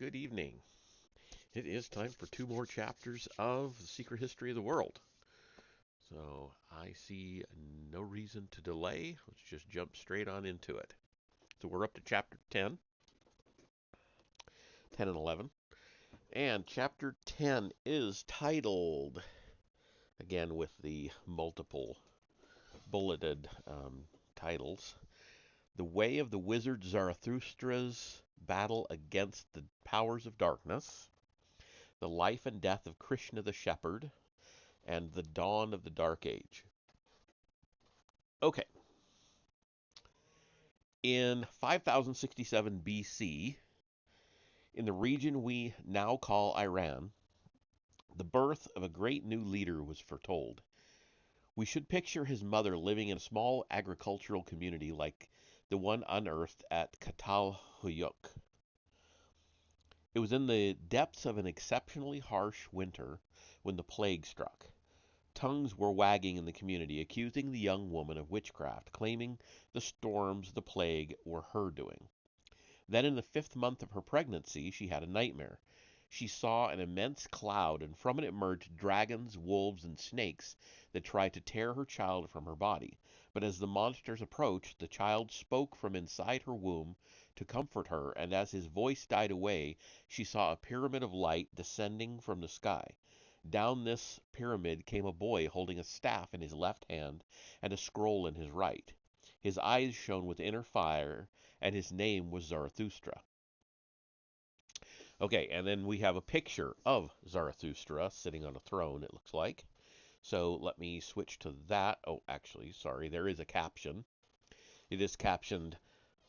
good evening. It is time for two more chapters of The Secret History of the World. So I see no reason to delay. Let's just jump straight on into it. So we're up to chapter 10, 10 and 11. And chapter 10 is titled, again with the multiple bulleted titles, The Way of the Wizard Zarathustra's Battle Against the Powers of Darkness, The Life and Death of Krishna the Shepherd, and The Dawn of the Dark Age. Okay. In 5067 BC, in the region we now call Iran, the birth of a great new leader was foretold. We should picture his mother living in a small agricultural community like the one unearthed at Catalhuyuk. It was in the depths of an exceptionally harsh winter when the plague struck. Tongues were wagging in the community, accusing the young woman of witchcraft, claiming the storms, the plague, were her doing. Then, in the 5th month of her pregnancy, she had a nightmare. She saw an immense cloud, and from it emerged dragons, wolves, and snakes that tried to tear her child from her body. But as the monsters approached, the child spoke from inside her womb to comfort her, and as his voice died away, she saw a pyramid of light descending from the sky. Down this pyramid came a boy holding a staff in his left hand and a scroll in his right. His eyes shone with inner fire, and his name was Zarathustra. Okay, and then we have a picture of Zarathustra sitting on a throne, it looks like. So let me switch to that. Oh, actually, sorry, there is a caption. It is captioned,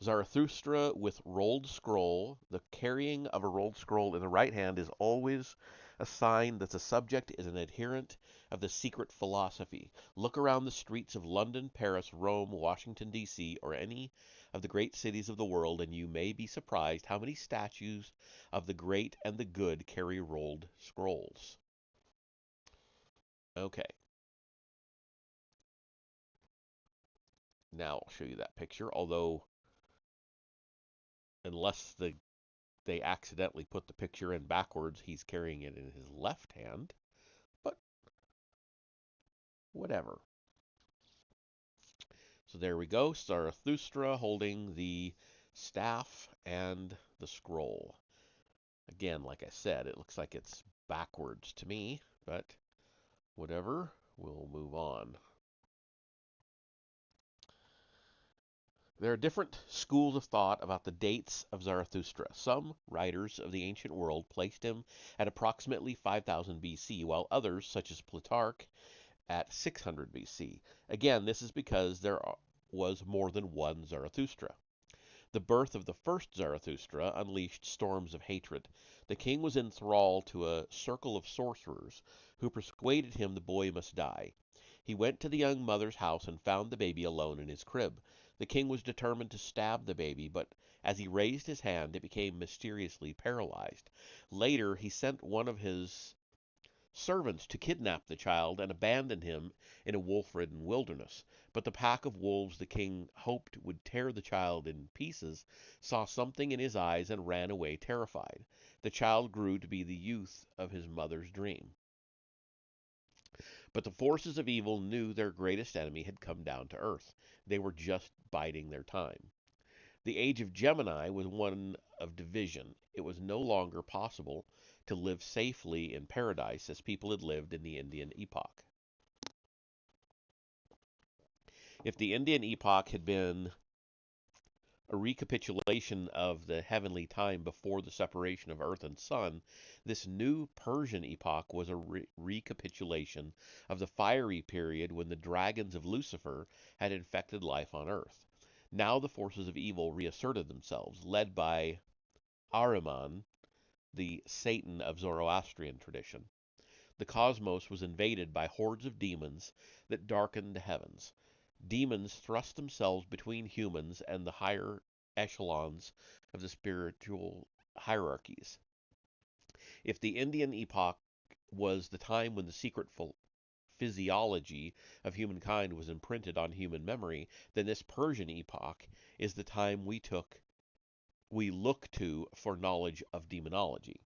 Zarathustra with rolled scroll. The carrying of a rolled scroll in the right hand is always a sign that the subject is an adherent of the secret philosophy. Look around the streets of London, Paris, Rome, Washington, D.C., or any of the great cities of the world, and you may be surprised how many statues of the great and the good carry rolled scrolls. Okay, now I'll show you that picture, although unless they accidentally put the picture in backwards, he's carrying it in his left hand, but whatever. So there we go, Zarathustra holding the staff and the scroll. Again, like I said, it looks like it's backwards to me, but whatever, we'll move on. There are different schools of thought about the dates of Zarathustra. Some writers of the ancient world placed him at approximately 5000 BC, while others, such as Plutarch, at 600 BC. Again, this is because there was more than one Zarathustra. The birth of the first Zarathustra unleashed storms of hatred. The king was enthralled to a circle of sorcerers who persuaded him the boy must die. He went to the young mother's house and found the baby alone in his crib. The king was determined to stab the baby, but as he raised his hand, it became mysteriously paralyzed. Later, he sent one of his servants to kidnap the child and abandon him in a wolf-ridden wilderness. But the pack of wolves the king hoped would tear the child in pieces saw something in his eyes and ran away terrified. The child grew to be the youth of his mother's dream. But the forces of evil knew their greatest enemy had come down to earth. They were just biding their time. The age of Gemini was one of division. It was no longer possible to live safely in paradise as people had lived in the Indian epoch. If the Indian epoch had been a recapitulation of the heavenly time before the separation of earth and sun, this new Persian epoch was a recapitulation of the fiery period when the dragons of Lucifer had infected life on earth. Now the forces of evil reasserted themselves, led by Ahriman, the Satan of Zoroastrian tradition. The cosmos was invaded by hordes of demons that darkened the heavens. Demons thrust themselves between humans and the higher echelons of the spiritual hierarchies. If the Indian epoch was the time when the secret physiology of humankind was imprinted on human memory, then this Persian epoch is the time we took we look to for knowledge of demonology.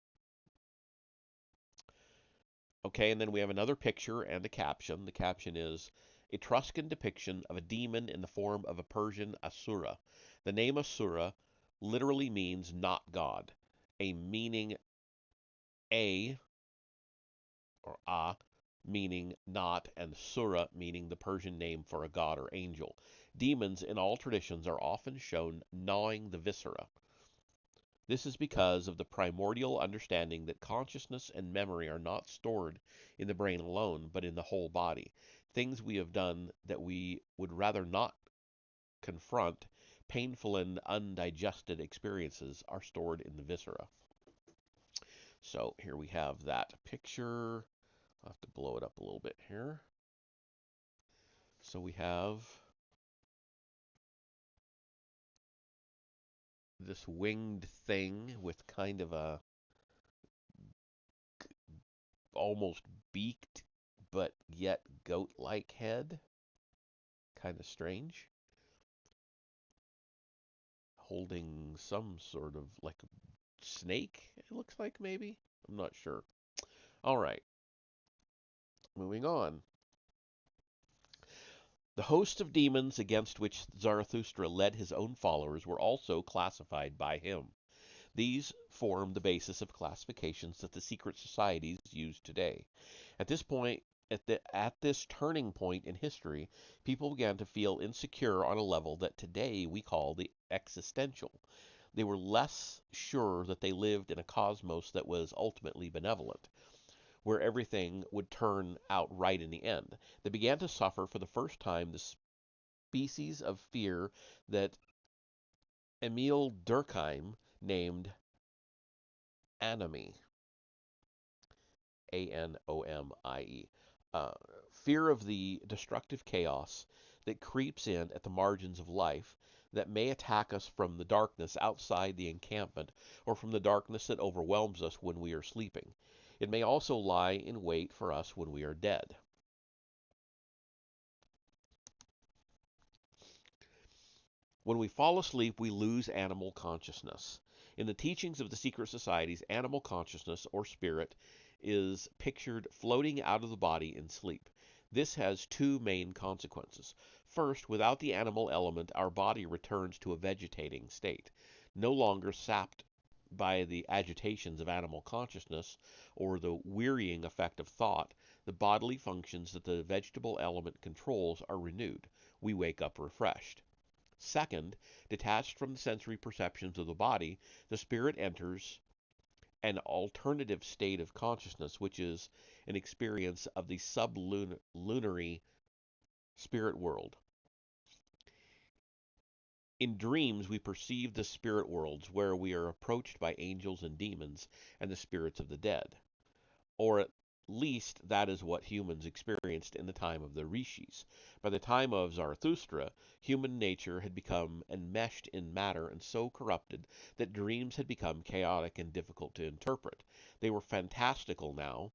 Okay, and then we have another picture and a caption. The caption is Etruscan depiction of a demon in the form of a Persian Asura. The name Asura literally means not God, a meaning a or a meaning not, and Sura meaning the Persian name for a god or angel. Demons in all traditions are often shown gnawing the viscera. This is because of the primordial understanding that consciousness and memory are not stored in the brain alone, but in the whole body. Things we have done that we would rather not confront, painful and undigested experiences, are stored in the viscera. So here we have that picture. I'll have to blow it up a little bit here. So we have this winged thing with kind of a almost beaked but yet goat-like head. Kind of strange. Holding some sort of like snake, it looks like maybe. I'm not sure. All right, moving on. The host of demons against which Zarathustra led his own followers were also classified by him. These form the basis of classifications that the secret societies use today. At this point, at this turning point in history, people began to feel insecure on a level that today we call the existential. They were less sure that they lived in a cosmos that was ultimately benevolent, where everything would turn out right in the end. They began to suffer for the first time the species of fear that Emil Durkheim named anomie. Anomie. Uh, Fear of the destructive chaos that creeps in at the margins of life, that may attack us from the darkness outside the encampment or from the darkness that overwhelms us when we are sleeping. It may also lie in wait for us when we are dead. When we fall asleep, we lose animal consciousness. In the teachings of the secret societies, animal consciousness, or spirit, is pictured floating out of the body in sleep. This has two main consequences. First, without the animal element, our body returns to a vegetating state, no longer sapped by the agitations of animal consciousness or the wearying effect of thought. The bodily functions that the vegetable element controls are renewed. We wake up refreshed. Second, detached from the sensory perceptions of the body, the spirit enters an alternative state of consciousness, which is an experience of the sublunary spirit world. In dreams, we perceive the spirit worlds where we are approached by angels and demons and the spirits of the dead. Or at least that is what humans experienced in the time of the rishis. By the time of Zarathustra, human nature had become enmeshed in matter and so corrupted that dreams had become chaotic and difficult to interpret. They were fantastical now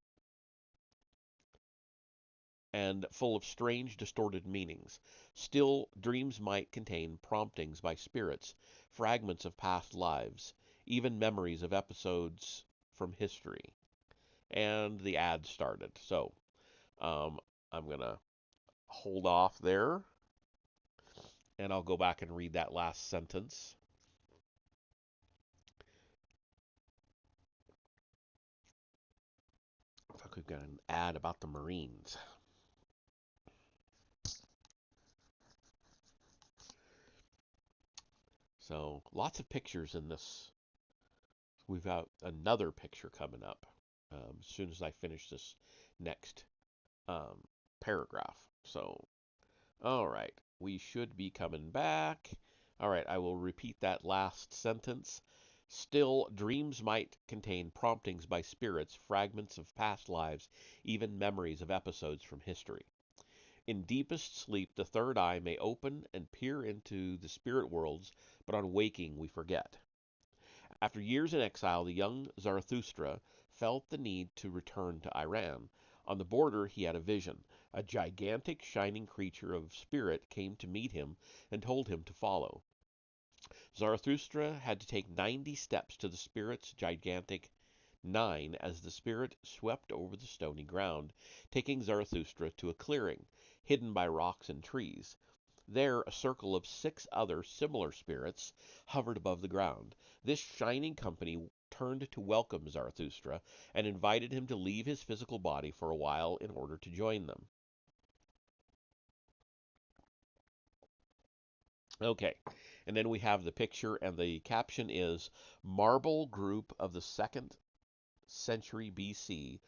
and full of strange, distorted meanings. Still, dreams might contain promptings by spirits, fragments of past lives, even memories of episodes from history. And the ad started. So I'm going to hold off there and I'll go back and read that last sentence. Looks like we've got an ad about the Marines. So lots of pictures in this. We've got another picture coming up as soon as I finish this next um, paragraph. So, all right, we should be coming back. All right, I will repeat that last sentence. Still, dreams might contain promptings by spirits, fragments of past lives, even memories of episodes from history. In deepest sleep, the third eye may open and peer into the spirit worlds, but on waking, we forget. After years in exile, the young Zarathustra felt the need to return to Iran. On the border, he had a vision. A gigantic, shining creature of spirit came to meet him and told him to follow. Zarathustra had to take 90 steps to the spirit's gigantic nine as the spirit swept over the stony ground, taking Zarathustra to a clearing, hidden by rocks and trees. There, a circle of 6 other similar spirits hovered above the ground. This shining company turned to welcome Zarathustra and invited him to leave his physical body for a while in order to join them. Okay, and then we have the picture, and the caption is Marble Group of the 2nd century BC.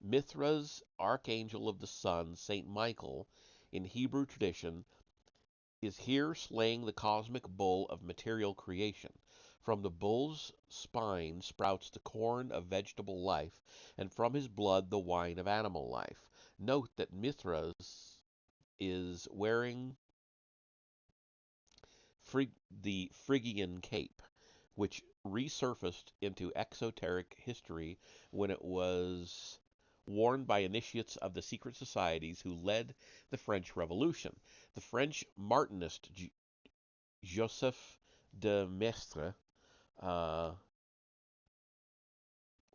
Mithra's archangel of the sun, Saint Michael, in Hebrew tradition, is here slaying the cosmic bull of material creation. From the bull's spine sprouts the corn of vegetable life, and from his blood the wine of animal life. Note that Mithras is wearing the Phrygian cape, which resurfaced into exoteric history when it was worn by initiates of the secret societies who led the French Revolution. The French Martinist Joseph de Maistre uh,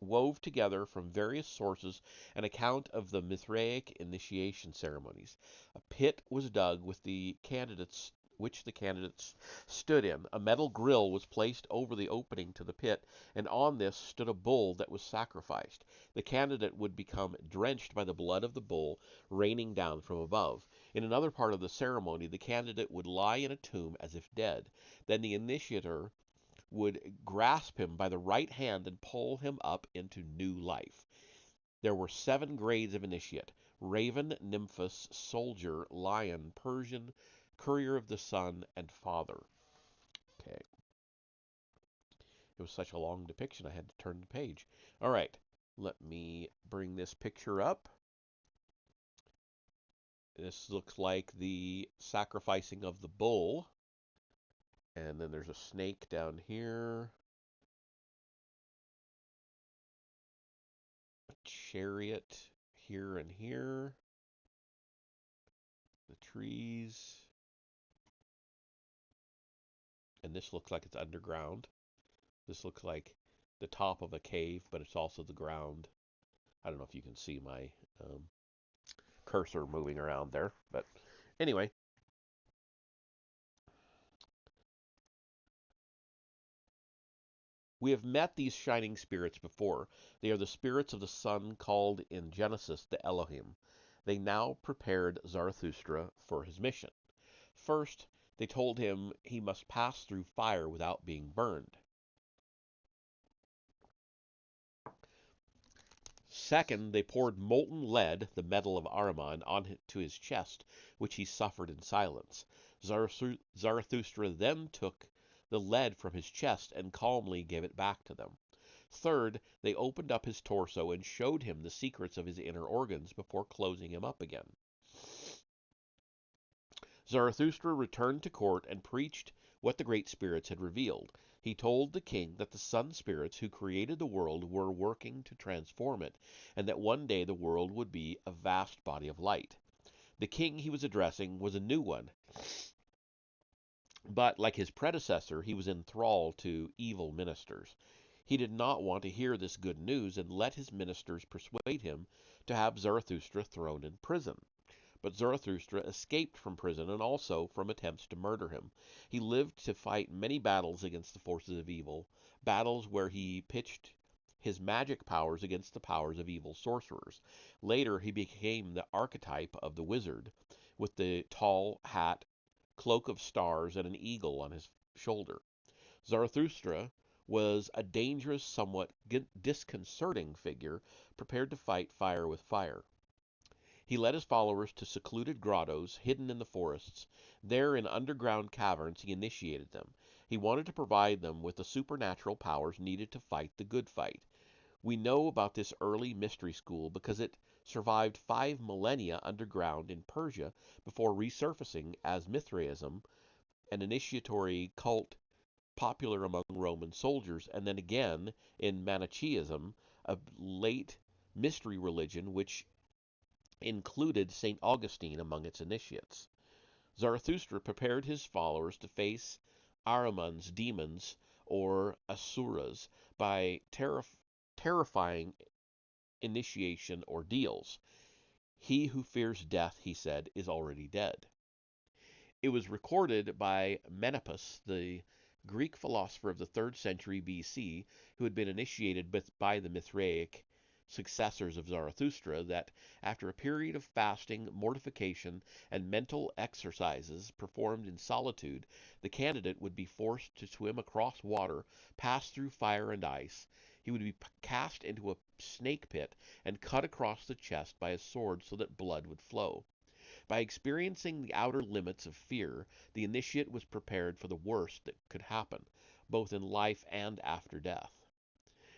wove together from various sources an account of the Mithraic initiation ceremonies. A pit was dug with the candidates which the candidates stood in. A metal grill was placed over the opening to the pit, and on this stood a bull that was sacrificed. The candidate would become drenched by the blood of the bull raining down from above. In another part of the ceremony, the candidate would lie in a tomb as if dead. Then the initiator would grasp him by the right hand and pull him up into new life. There were 7 grades of initiate: raven, nymphus, soldier, lion, Persian, courier of the sun, and father. Okay. It was such a long depiction, I had to turn the page. All right. Let me bring this picture up. This looks like the sacrificing of the bull. And then there's a snake down here. A chariot here and here. The trees. And this looks like it's underground. This looks like the top of a cave, but it's also the ground. I don't know if you can see my cursor moving around there, but anyway. We have met these shining spirits before. They are the spirits of the sun called in Genesis the Elohim. They now prepared Zarathustra for his mission. First, they told him he must pass through fire without being burned. Second, they poured molten lead, the metal of Ahriman, onto his chest, which he suffered in silence. Zarathustra then took the lead from his chest and calmly gave it back to them. Third, they opened up his torso and showed him the secrets of his inner organs before closing him up again. Zarathustra returned to court and preached what the great spirits had revealed. He told the king that the sun spirits who created the world were working to transform it, and that one day the world would be a vast body of light. The king he was addressing was a new one, but like his predecessor, he was enthralled to evil ministers. He did not want to hear this good news and let his ministers persuade him to have Zarathustra thrown in prison. But Zarathustra escaped from prison and also from attempts to murder him. He lived to fight many battles against the forces of evil, battles where he pitched his magic powers against the powers of evil sorcerers. Later, he became the archetype of the wizard, with the tall hat, cloak of stars, and an eagle on his shoulder. Zarathustra was a dangerous, somewhat disconcerting figure, prepared to fight fire with fire. He led his followers to secluded grottos hidden in the forests. There, in underground caverns, he initiated them. He wanted to provide them with the supernatural powers needed to fight the good fight. We know about this early mystery school because it survived 5 millennia underground in Persia before resurfacing as Mithraism, an initiatory cult popular among Roman soldiers, and then again in Manichaeism, a late mystery religion which included St. Augustine among its initiates. Zarathustra prepared his followers to face Ahriman's demons or asuras by terrifying initiation ordeals. He who fears death, he said, is already dead. It was recorded by Menippus, the Greek philosopher of the 3rd century BC, who had been initiated by the Mithraic successors of Zarathustra, that after a period of fasting, mortification, and mental exercises performed in solitude, the candidate would be forced to swim across water, pass through fire and ice. He would be cast into a snake pit and cut across the chest by a sword so that blood would flow. By experiencing the outer limits of fear, the initiate was prepared for the worst that could happen, both in life and after death.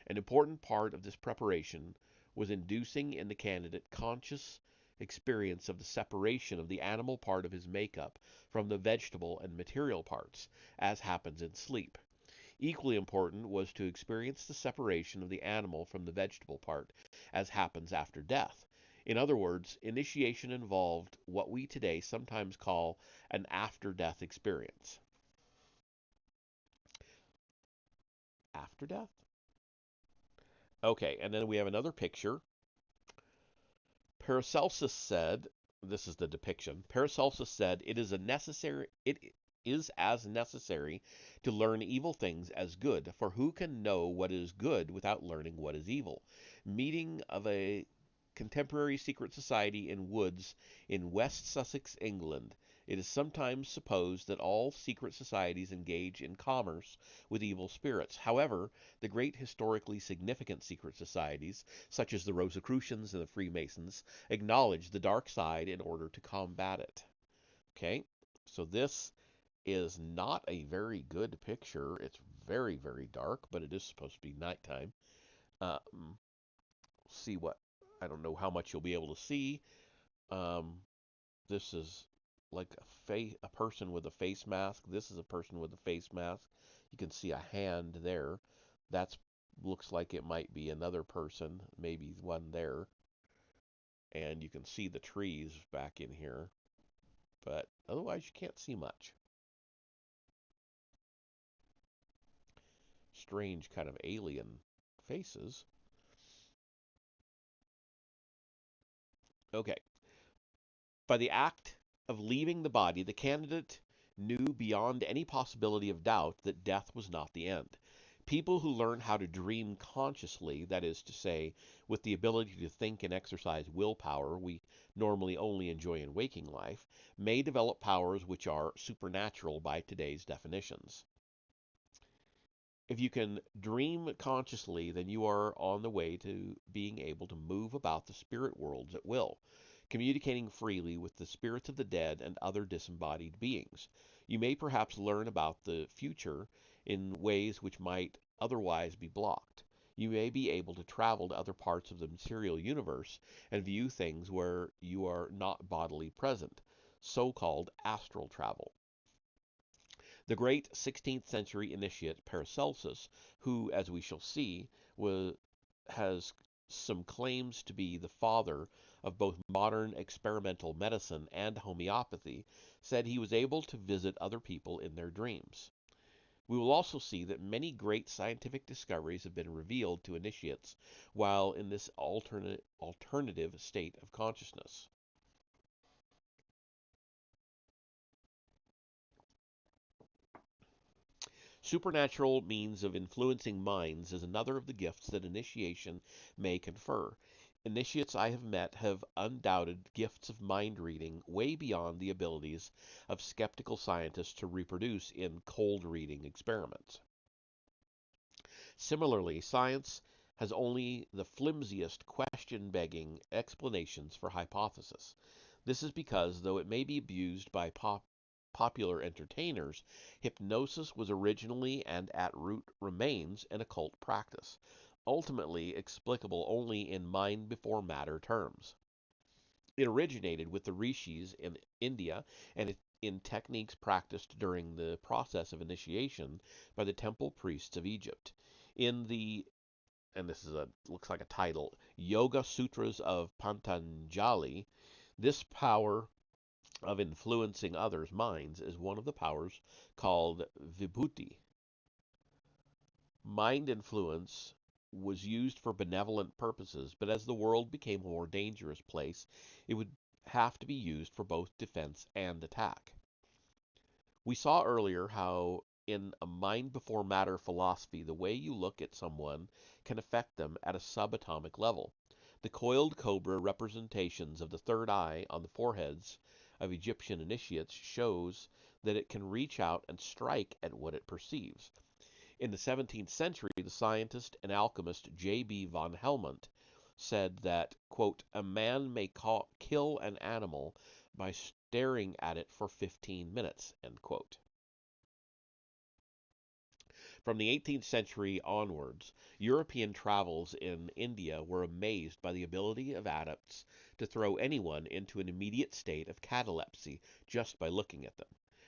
An important part of this preparation was inducing in the candidate conscious experience of the separation of the animal part of his makeup from the vegetable and material parts, as happens in sleep. Equally important was to experience the separation of the animal from the vegetable part, as happens after death. In other words, initiation involved what we today sometimes call an after death experience. After death? Okay, and then we have another picture. Paracelsus said, this is the depiction. Paracelsus said, it is as necessary to learn evil things as good, for who can know what is good without learning what is evil? Meeting of a contemporary secret society in woods in West Sussex, England. It is sometimes supposed that all secret societies engage in commerce with evil spirits. However, the great historically significant secret societies, such as the Rosicrucians and the Freemasons, acknowledge the dark side in order to combat it. Okay, so this is not a very good picture. It's very, very dark, but it is supposed to be nighttime. Um, see what, I don't know how much you'll be able to see. Um, this is like a person with a face mask. This is a person with a face mask. You can see a hand there. That's looks like it might be another person, maybe one there. And you can see the trees back in here, but otherwise you can't see much. Strange kind of alien faces. Okay. By the act of leaving the body, the candidate knew beyond any possibility of doubt that death was not the end. People who learn how to dream consciously, that is to say, with the ability to think and exercise willpower we normally only enjoy in waking life, may develop powers which are supernatural by today's definitions. If you can dream consciously, then you are on the way to being able to move about the spirit worlds at will, communicating freely with the spirits of the dead and other disembodied beings. You may perhaps learn about the future in ways which might otherwise be blocked. You may be able to travel to other parts of the material universe and view things where you are not bodily present, so called astral travel. The great 16th century initiate Paracelsus, who, as we shall see, has some claims to be the father of both modern experimental medicine and homeopathy, said he was able to visit other people in their dreams. We will also see that many great scientific discoveries have been revealed to initiates while in this alternative state of consciousness. Supernatural means of influencing minds is another of the gifts that initiation may confer. Initiates I have met have undoubted gifts of mind reading way beyond the abilities of skeptical scientists to reproduce in cold reading experiments. Similarly, science has only the flimsiest question begging explanations for hypotheses. This is because, though it may be abused by popular entertainers, hypnosis was originally and at root remains an occult practice, ultimately explicable only in mind before matter terms. It originated with the rishis in India and in techniques practiced during the process of initiation by the temple priests of Egypt. In the and this is a looks like a title, Yoga Sutras of Patanjali, this power of influencing others' minds is one of the powers called vibhuti. Mind influence was used for benevolent purposes, but as the world became a more dangerous place, it would have to be used for both defense and attack. We saw earlier how, in a mind before matter philosophy, the way you look at someone can affect them at a subatomic level. The coiled cobra representations of the third eye on the foreheads of Egyptian initiates shows that it can reach out and strike at what it perceives. In the 17th century, the scientist and alchemist J.B. von Helmont said that, quote, a man may kill an animal by staring at it for 15 minutes, end quote. From the 18th century onwards, European travels in India were amazed by the ability of adepts to throw anyone into an immediate state of catalepsy just by looking at them.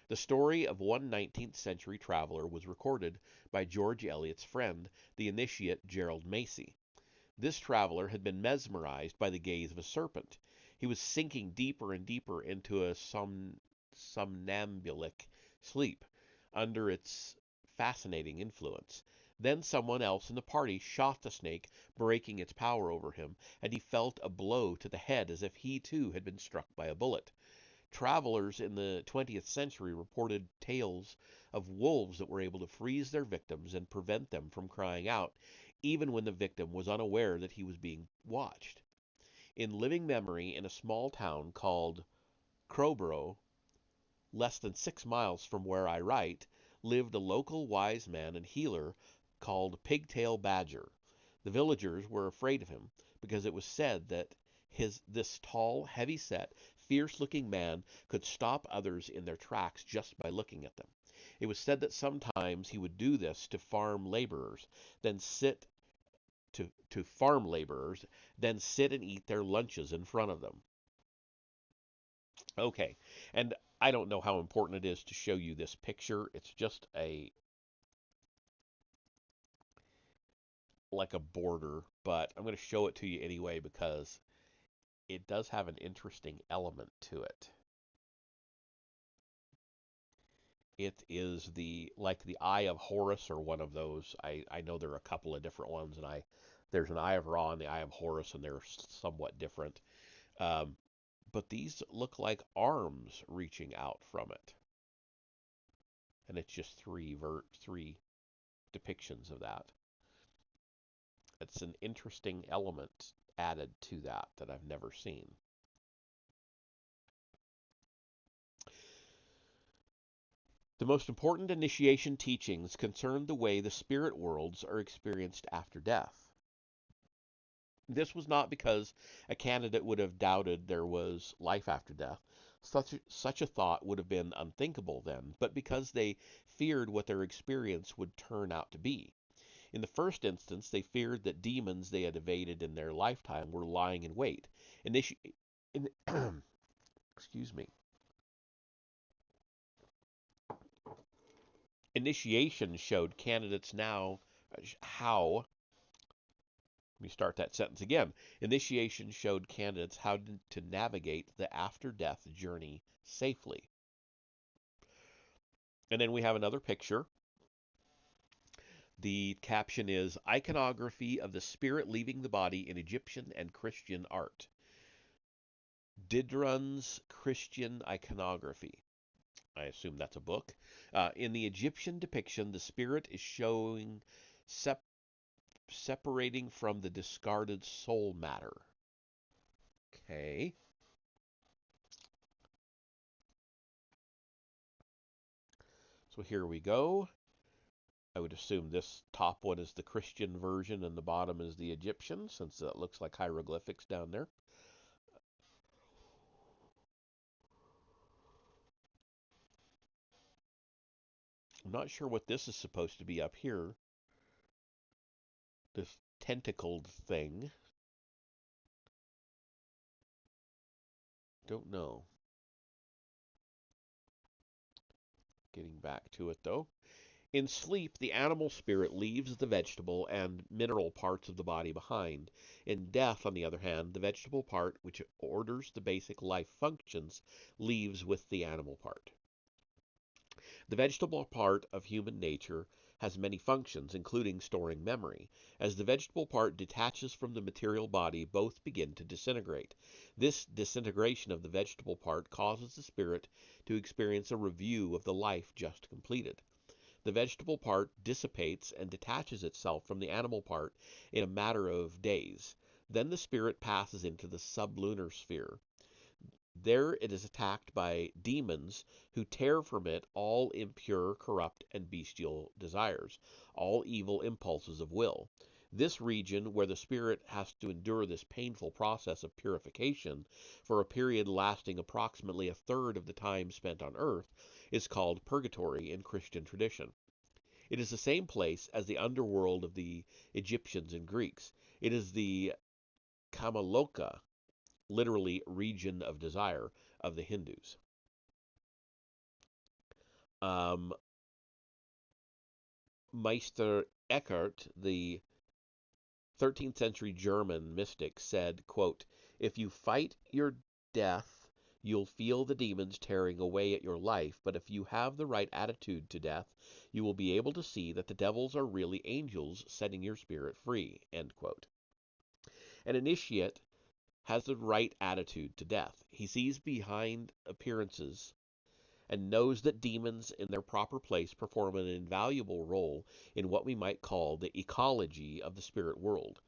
The story of one 19th century traveler was recorded by George Eliot's friend, the initiate Gerald Macy. This traveler had been mesmerized by the gaze of a serpent. He was sinking deeper and deeper into a somnambulic sleep under its fascinating influence. Then someone else in the party shot the snake, breaking its power over him, and he felt a blow to the head as if he too had been struck by a bullet. Travelers in the 20th century reported tales of wolves that were able to freeze their victims and prevent them from crying out, even when the victim was unaware that he was being watched. In living memory, in a small town called Crowborough, less than 6 miles from where I write, lived a local wise man and healer called Pigtail Badger. The villagers were afraid of him because it was said that this tall, heavy-set, fierce-looking man could stop others in their tracks just by looking at them. It was said that sometimes he would do this to farm laborers, then sit to farm laborers, then sit and eat their lunches in front of them. Okay, and I don't know how important it is to show you this picture. It's just like a border, but I'm going to show it to you anyway because it does have an interesting element to it. It is the Eye of Horus or one of those. I know there are a couple of different ones, and there's an Eye of Ra and the Eye of Horus, and they're somewhat different. Um, but these look like arms reaching out from it, and it's just three depictions of that. It's an interesting element added to that I've never seen. The most important initiation teachings concern the way the spirit worlds are experienced after death. This was not because a candidate would have doubted there was life after death. Such a thought would have been unthinkable then, but because they feared what their experience would turn out to be. In the first instance, they feared that demons they had evaded in their lifetime were lying in wait. Initi- in, excuse me. Initiation showed candidates now how. Let me start that sentence again. Initiation showed candidates how to navigate the after death journey safely. And then we have another picture. The caption is Iconography of the Spirit Leaving the Body in Egyptian and Christian Art. Didron's Christian Iconography. I assume that's a book. In the Egyptian depiction, the spirit is showing separating from the discarded soul matter. Okay. So here we go. I would assume this top one is the Christian version and the bottom is the Egyptian, since it looks like hieroglyphics down there. I'm not sure what this is supposed to be up here. This tentacled thing. Don't know. Getting back to it though. In sleep, the animal spirit leaves the vegetable and mineral parts of the body behind. In death, on the other hand, the vegetable part, which orders the basic life functions, leaves with the animal part. The vegetable part of human nature has many functions, including storing memory. As the vegetable part detaches from the material body, both begin to disintegrate. This disintegration of the vegetable part causes the spirit to experience a review of the life just completed. The vegetable part dissipates and detaches itself from the animal part in a matter of days. Then the spirit passes into the sublunar sphere. There it is attacked by demons who tear from it all impure, corrupt, and bestial desires, all evil impulses of will. This region, where the spirit has to endure this painful process of purification for a period lasting approximately a third of the time spent on earth, is called purgatory in Christian tradition. It is the same place as the underworld of the Egyptians and Greeks. It is the Kamaloka, literally region of desire, of the Hindus. Um, Meister Eckhart, the 13th century German mystic, said, quote, "If you fight your death, you'll feel the demons tearing away at your life, but if you have the right attitude to death, you will be able to see that the devils are really angels setting your spirit free." End quote. An initiate has the right attitude to death. He sees behind appearances and knows that demons in their proper place perform an invaluable role in what we might call the ecology of the spirit world.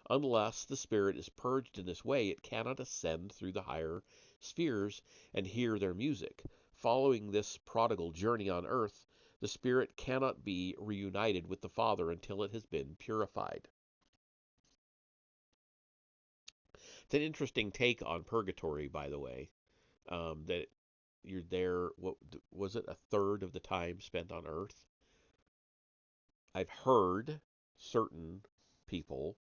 Unless the spirit is purged in this way, it cannot ascend through the higher spheres and hear their music. Following this prodigal journey on earth, the spirit cannot be reunited with the Father until it has been purified. It's an interesting take on purgatory, by the way, that you're there. What was it? A third of the time spent on Earth. I've heard certain people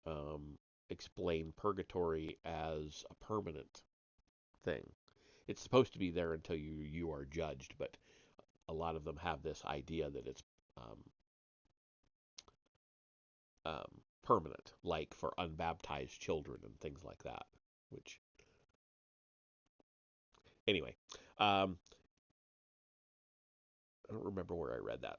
um, explain purgatory as a permanent thing. It's supposed to be there until you are judged, but a lot of them have this idea that it's um, permanent, like for unbaptized children and things like that. Which, anyway, um, I don't remember where I read that.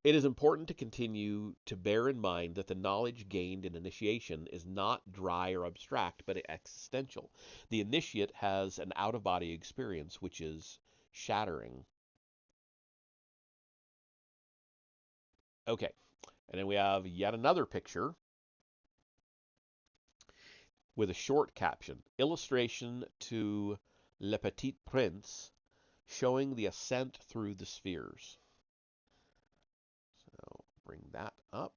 It is important to continue to bear in mind that the knowledge gained in initiation is not dry or abstract, but existential. The initiate has an out of body experience which is shattering. Okay, and then we have yet another picture with a short caption Illustration to Le Petit Prince, showing the ascent through the spheres. So bring that up.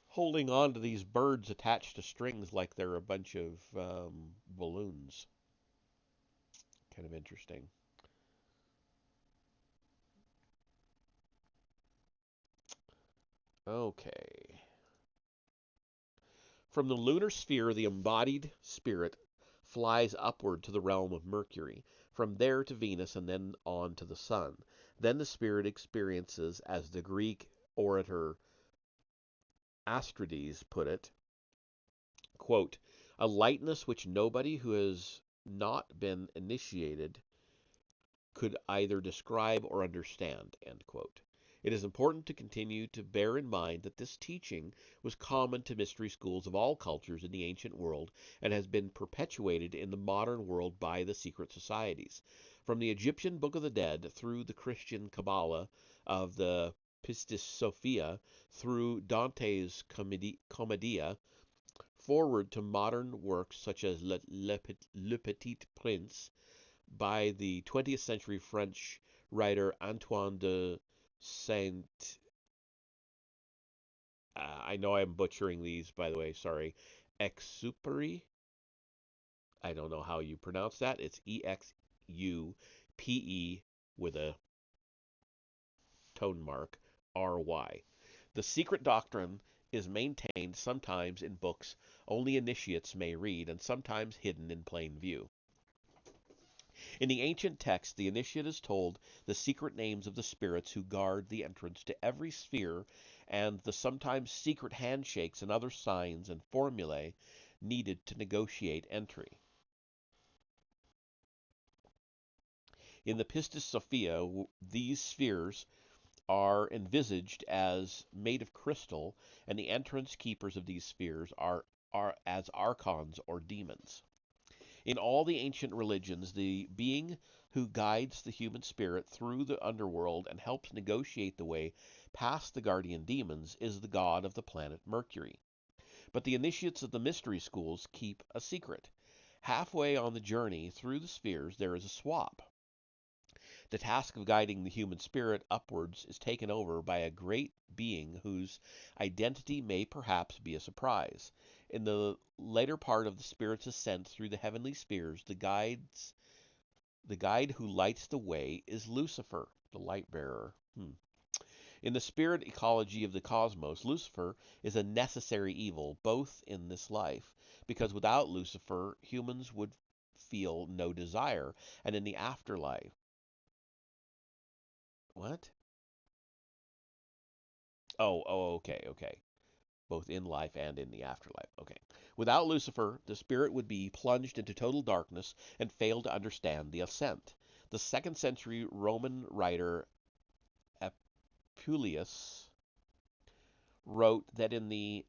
Holding on to these birds attached to strings like they're a bunch of balloons. Kind of interesting. Okay. From the lunar sphere, the embodied spirit flies upward to the realm of Mercury, from there to Venus, and then on to the Sun. Then the spirit experiences, as the Greek orator Astrides put it, quote, a lightness which nobody who has not been initiated could either describe or understand, end quote. It is important to continue to bear in mind that this teaching was common to mystery schools of all cultures in the ancient world and has been perpetuated in the modern world by the secret societies. From the Egyptian Book of the Dead through the Christian Kabbalah of the Pistis Sophia through Dante's Commedia forward to modern works such as Le Petit Prince by the 20th century French writer Antoine de Saint. I know I'm butchering these, by the way. Sorry, Exupery. I don't know how you pronounce that. It's Exupe with a tone mark, RY. The secret doctrine is maintained sometimes in books only initiates may read, and sometimes hidden in plain view. In the ancient text, the initiate is told the secret names of the spirits who guard the entrance to every sphere and the sometimes secret handshakes and other signs and formulae needed to negotiate entry. In the Pistis Sophia, these spheres are envisaged as made of crystal, and the entrance keepers of these spheres are as archons or demons. In all the ancient religions, the being who guides the human spirit through the underworld and helps negotiate the way past the guardian demons is the god of the planet Mercury. But the initiates of the mystery schools keep a secret. Halfway on the journey through the spheres, there is a swap. The task of guiding the human spirit upwards is taken over by a great being whose identity may perhaps be a surprise. In the later part of the spirit's ascent through the heavenly spheres, the guide who lights the way is Lucifer, the light bearer. In the spirit ecology of the cosmos, Lucifer is a necessary evil, both in this life, because without Lucifer, humans would feel no desire, and in the afterlife. What? Okay. Both in life and in the afterlife. Okay. Without Lucifer, the spirit would be plunged into total darkness and fail to understand the ascent. The 2nd century Roman writer Apuleius wrote that in the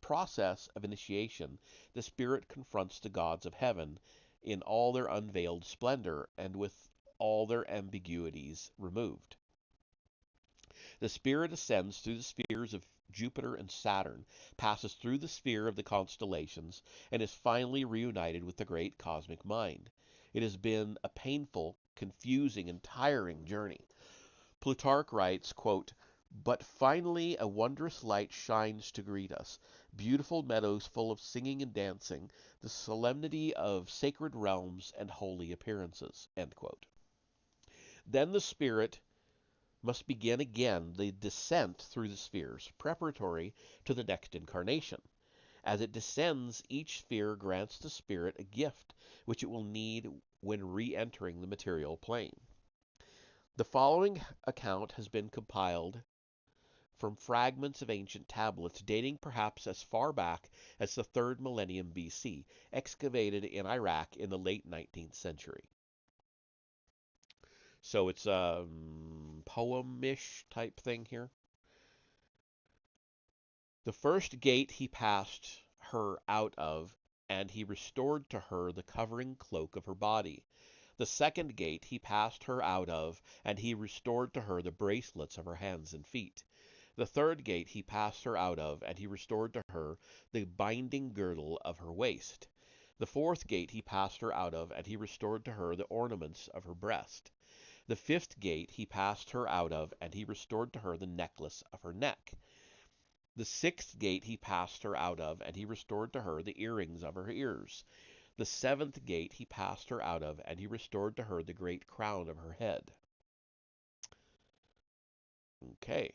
process of initiation, the spirit confronts the gods of heaven in all their unveiled splendor and with all their ambiguities removed. The spirit ascends through the spheres of Jupiter and Saturn, passes through the sphere of the constellations, and is finally reunited with the great cosmic mind. It has been a painful, confusing, and tiring journey. Plutarch writes, quote, "But finally a wondrous light shines to greet us, beautiful meadows full of singing and dancing, the solemnity of sacred realms and holy appearances." End quote. Then the spirit must begin again the descent through the spheres, preparatory to the next incarnation. As it descends, each sphere grants the spirit a gift which it will need when re-entering the material plane. The following account has been compiled from fragments of ancient tablets dating perhaps as far back as the 3rd millennium BC, excavated in Iraq in the late 19th century. So it's a poem-ish type thing here. The first gate he passed her out of, and he restored to her the covering cloak of her body. The second gate he passed her out of, and he restored to her the bracelets of her hands and feet. The third gate he passed her out of, and he restored to her the binding girdle of her waist. The fourth gate he passed her out of, and he restored to her the ornaments of her breast. The fifth gate he passed her out of, and he restored to her the necklace of her neck. The sixth gate he passed her out of, and he restored to her the earrings of her ears. The seventh gate he passed her out of, and he restored to her the great crown of her head. Okay.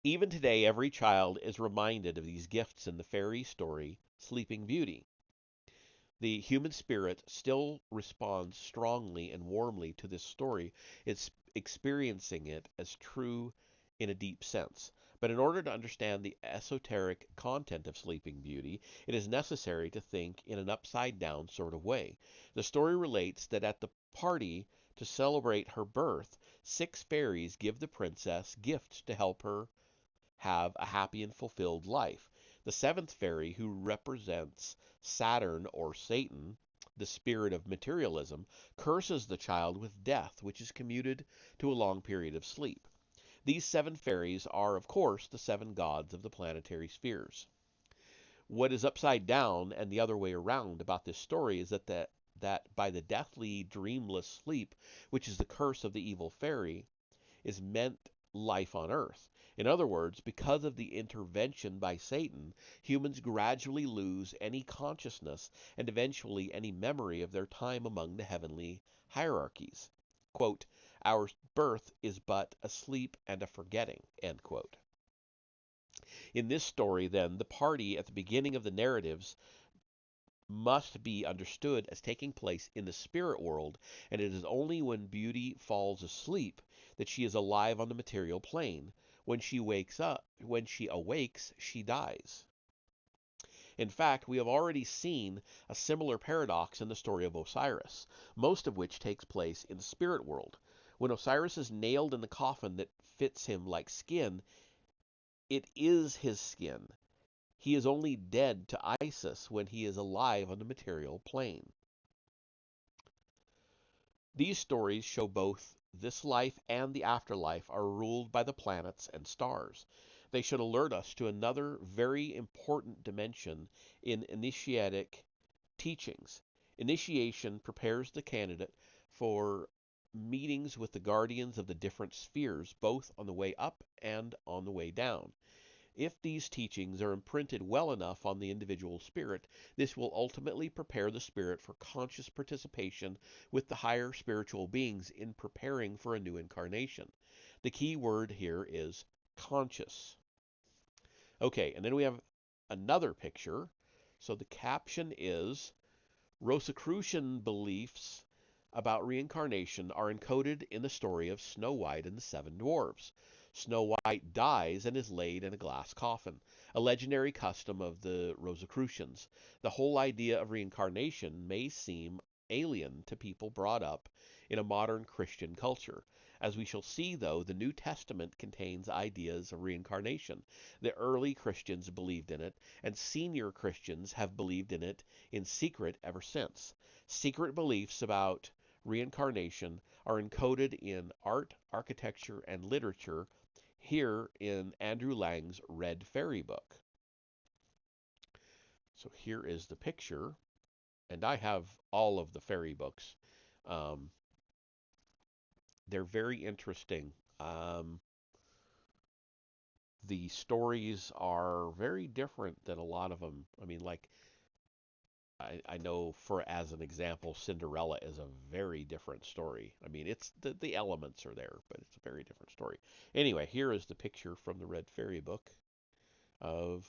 Even today, every child is reminded of these gifts in the fairy story, Sleeping Beauty. The human spirit still responds strongly and warmly to this story. It's experiencing it as true in a deep sense. But in order to understand the esoteric content of Sleeping Beauty, it is necessary to think in an upside-down sort of way. The story relates that at the party to celebrate her birth, 6 fairies give the princess gifts to help her have a happy and fulfilled life. The 7th fairy, who represents Saturn or Satan, the spirit of materialism, curses the child with death, which is commuted to a long period of sleep. These 7 fairies are, of course, the 7 gods of the planetary spheres. What is upside down and the other way around about this story is that by the deathly, dreamless sleep, which is the curse of the evil fairy, is meant life on earth. In other words, because of the intervention by Satan, humans gradually lose any consciousness and eventually any memory of their time among the heavenly hierarchies. Quote, "Our birth is but a sleep and a forgetting." End quote. In this story, then, the party at the beginning of the narratives must be understood as taking place in the spirit world, and it is only when Beauty falls asleep that she is alive on the material plane. When she awakes, she dies. In fact, we have already seen a similar paradox in the story of Osiris, most of which takes place in the spirit world. When Osiris is nailed in the coffin that fits him like skin, it is his skin. He is only dead to Isis when he is alive on the material plane. These stories show both this life and the afterlife are ruled by the planets and stars. They should alert us to another very important dimension in initiatic teachings. Initiation prepares the candidate for meetings with the guardians of the different spheres, both on the way up and on the way down. If these teachings are imprinted well enough on the individual spirit, this will ultimately prepare the spirit for conscious participation with the higher spiritual beings in preparing for a new incarnation. The key word here is conscious. Okay, and then we have another picture. So the caption is Rosicrucian beliefs about reincarnation are encoded in the story of Snow White and the Seven Dwarfs. Snow White dies and is laid in a glass coffin, a legendary custom of the Rosicrucians. The whole idea of reincarnation may seem alien to people brought up in a modern Christian culture. As we shall see, though, the New Testament contains ideas of reincarnation. The early Christians believed in it, and senior Christians have believed in it in secret ever since. Secret beliefs about reincarnation are encoded in art, architecture, and literature here in Andrew Lang's Red Fairy book. So here is the picture, and I have all of the fairy books. Um, they're very interesting. The stories are very different than a lot of them. I mean, like, I know for as an example, Cinderella is a very different story. I mean, it's the elements are there, but it's a very different story. Anyway, here is the picture from the Red Fairy book of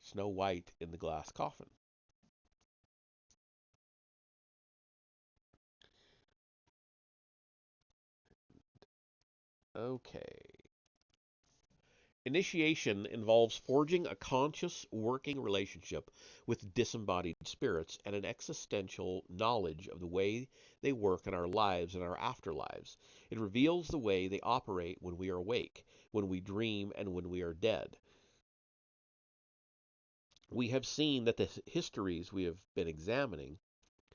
Snow White in the glass coffin. Okay. Initiation involves forging a conscious working relationship with disembodied spirits and an existential knowledge of the way they work in our lives and our afterlives. It reveals the way they operate when we are awake, when we dream, and when we are dead. We have seen that the histories we have been examining,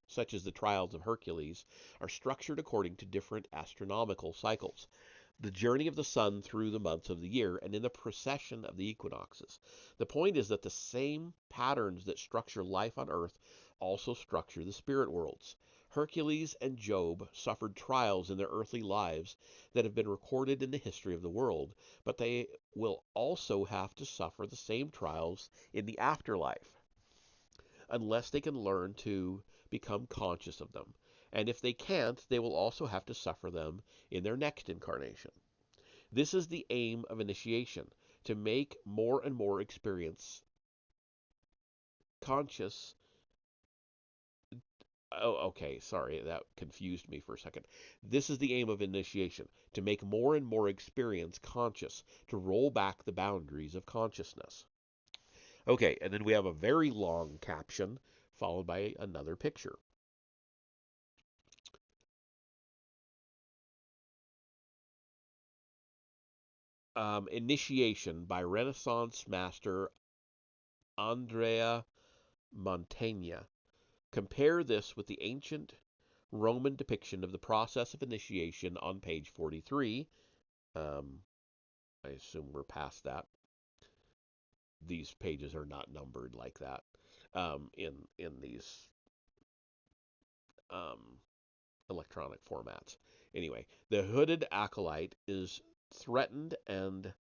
such as the trials of Hercules, are structured according to different astronomical cycles. The journey of the sun through the months of the year, and in the precession of the equinoxes. The point is that the same patterns that structure life on earth also structure the spirit worlds. Hercules and Job suffered trials in their earthly lives that have been recorded in the history of the world, but they will also have to suffer the same trials in the afterlife unless they can learn to become conscious of them. And if they can't, they will also have to suffer them in their next incarnation. This is the aim of initiation, to make more and more experience conscious. Oh, okay, sorry, that confused me for a second. This is the aim of initiation, to make more and more experience conscious, to roll back the boundaries of consciousness. Okay, and then we have a very long caption followed by another picture. Initiation by Renaissance master Andrea Mantegna. Compare this with the ancient Roman depiction of the process of initiation on page 43. Um, I assume we're past that. These pages are not numbered like that in these um, electronic formats. Anyway, the hooded acolyte is threatened and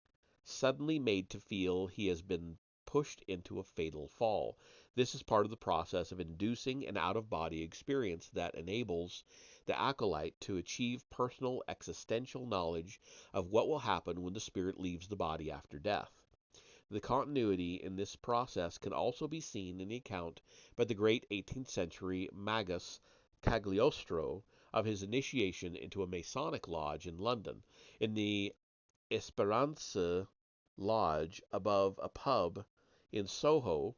suddenly made to feel he has been pushed into a fatal fall. This is part of the process of inducing an out of body experience that enables the acolyte to achieve personal existential knowledge of what will happen when the spirit leaves the body after death. The continuity in this process can also be seen in the account by the great 18th century Magus Cagliostro of his initiation into a Masonic lodge in London. In the Esperance Lodge above a pub in Soho,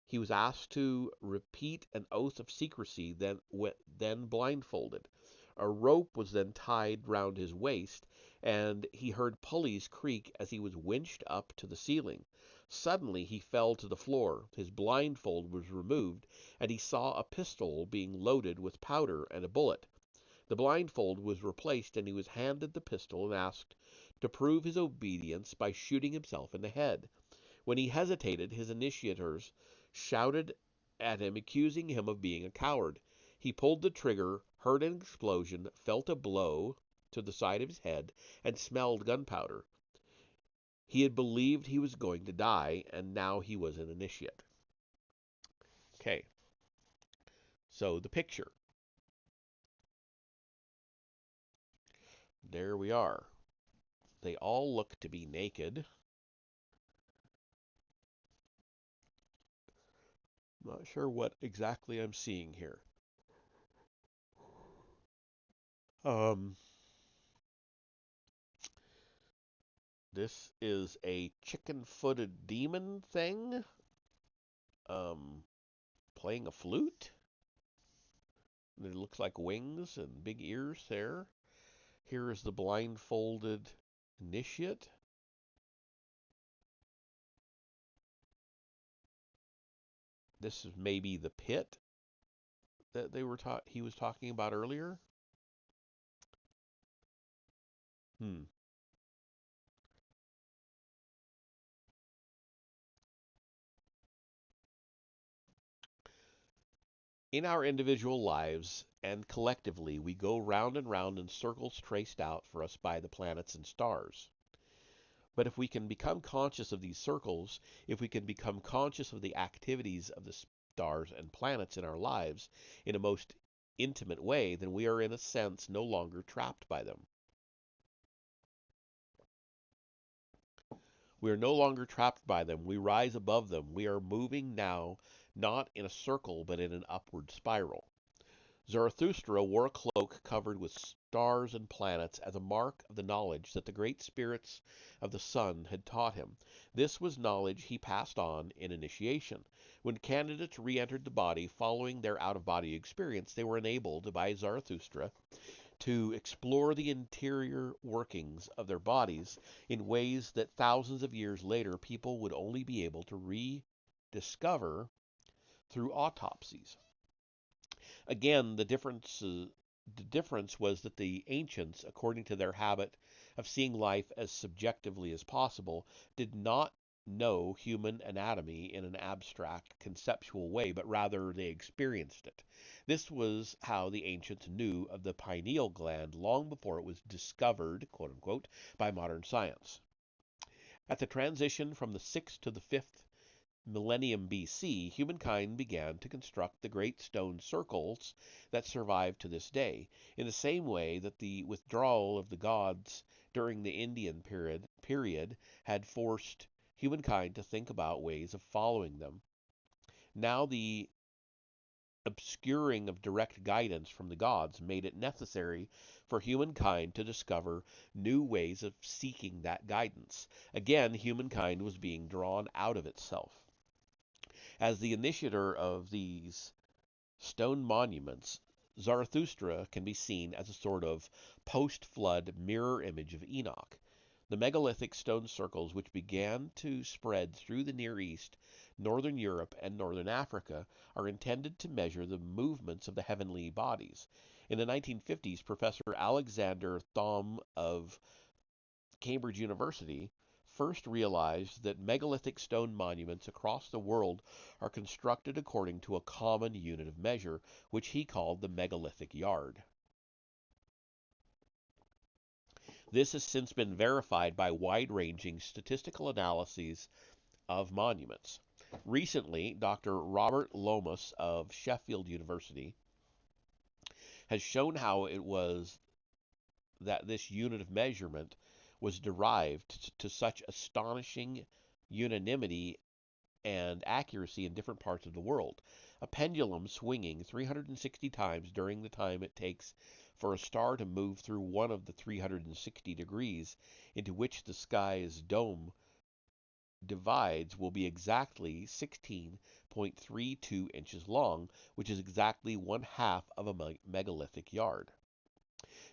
he was asked to repeat an oath of secrecy, then blindfolded. A rope was then tied round his waist, and he heard pulleys creak as he was winched up to the ceiling. Suddenly he fell to the floor. His blindfold was removed, and he saw a pistol being loaded with powder and a bullet. The blindfold was replaced, and he was handed the pistol and asked to prove his obedience by shooting himself in the head. When he hesitated, his initiators shouted at him, accusing him of being a coward. He pulled the trigger, heard an explosion, felt a blow to the side of his head, and smelled gunpowder. He had believed he was going to die, and now he was an initiate. Okay, so the picture. There we are. They all look to be naked. Not sure what exactly I'm seeing here. Um, this is a chicken-footed demon thing. Um, Playing a flute. It looks like wings and big ears there. Here is the blindfolded initiate. This is maybe the pit that he was talking about earlier. Hmm. In our individual lives and collectively, we go round and round in circles traced out for us by the planets and stars. But if we can become conscious of these circles, if we can become conscious of the activities of the stars and planets in our lives in a most intimate way, then we are in a sense no longer trapped by them. We are no longer trapped by them. We rise above them. We are moving now not in a circle but in an upward spiral. Zarathustra wore a cloak covered with stars and planets as a mark of the knowledge that the great spirits of the sun had taught him. This was knowledge he passed on in initiation. When candidates re-entered the body following their out-of-body experience, they were enabled by Zarathustra to explore the interior workings of their bodies in ways that thousands of years later people would only be able to rediscover through autopsies. Again, the difference was that the ancients, according to their habit of seeing life as subjectively as possible, did not know human anatomy in an abstract, conceptual way, but rather they experienced it. This was how the ancients knew of the pineal gland long before it was discovered, quote unquote, by modern science. At the transition from the 6th to the 5th millennium BC, humankind began to construct the great stone circles that survive to this day, in the same way that the withdrawal of the gods during the Indian period had forced humankind to think about ways of following them. Now the obscuring of direct guidance from the gods made it necessary for humankind to discover new ways of seeking that guidance. Again, humankind was being drawn out of itself. As the initiator of these stone monuments, Zarathustra can be seen as a sort of post-flood mirror image of Enoch. The megalithic stone circles which began to spread through the Near East, northern Europe, and northern Africa are intended to measure the movements of the heavenly bodies. In the 1950s, Professor Alexander Thom of Cambridge University first realized that megalithic stone monuments across the world are constructed according to a common unit of measure, which he called the megalithic yard. This has since been verified by wide-ranging statistical analyses of monuments. Recently, Dr. Robert Lomas of Sheffield University has shown how it was that this unit of measurement was derived to such astonishing unanimity and accuracy in different parts of the world. A pendulum swinging 360 times during the time it takes for a star to move through one of the 360 degrees into which the sky's dome divides will be exactly 16.32 inches long, which is exactly one half of a megalithic yard.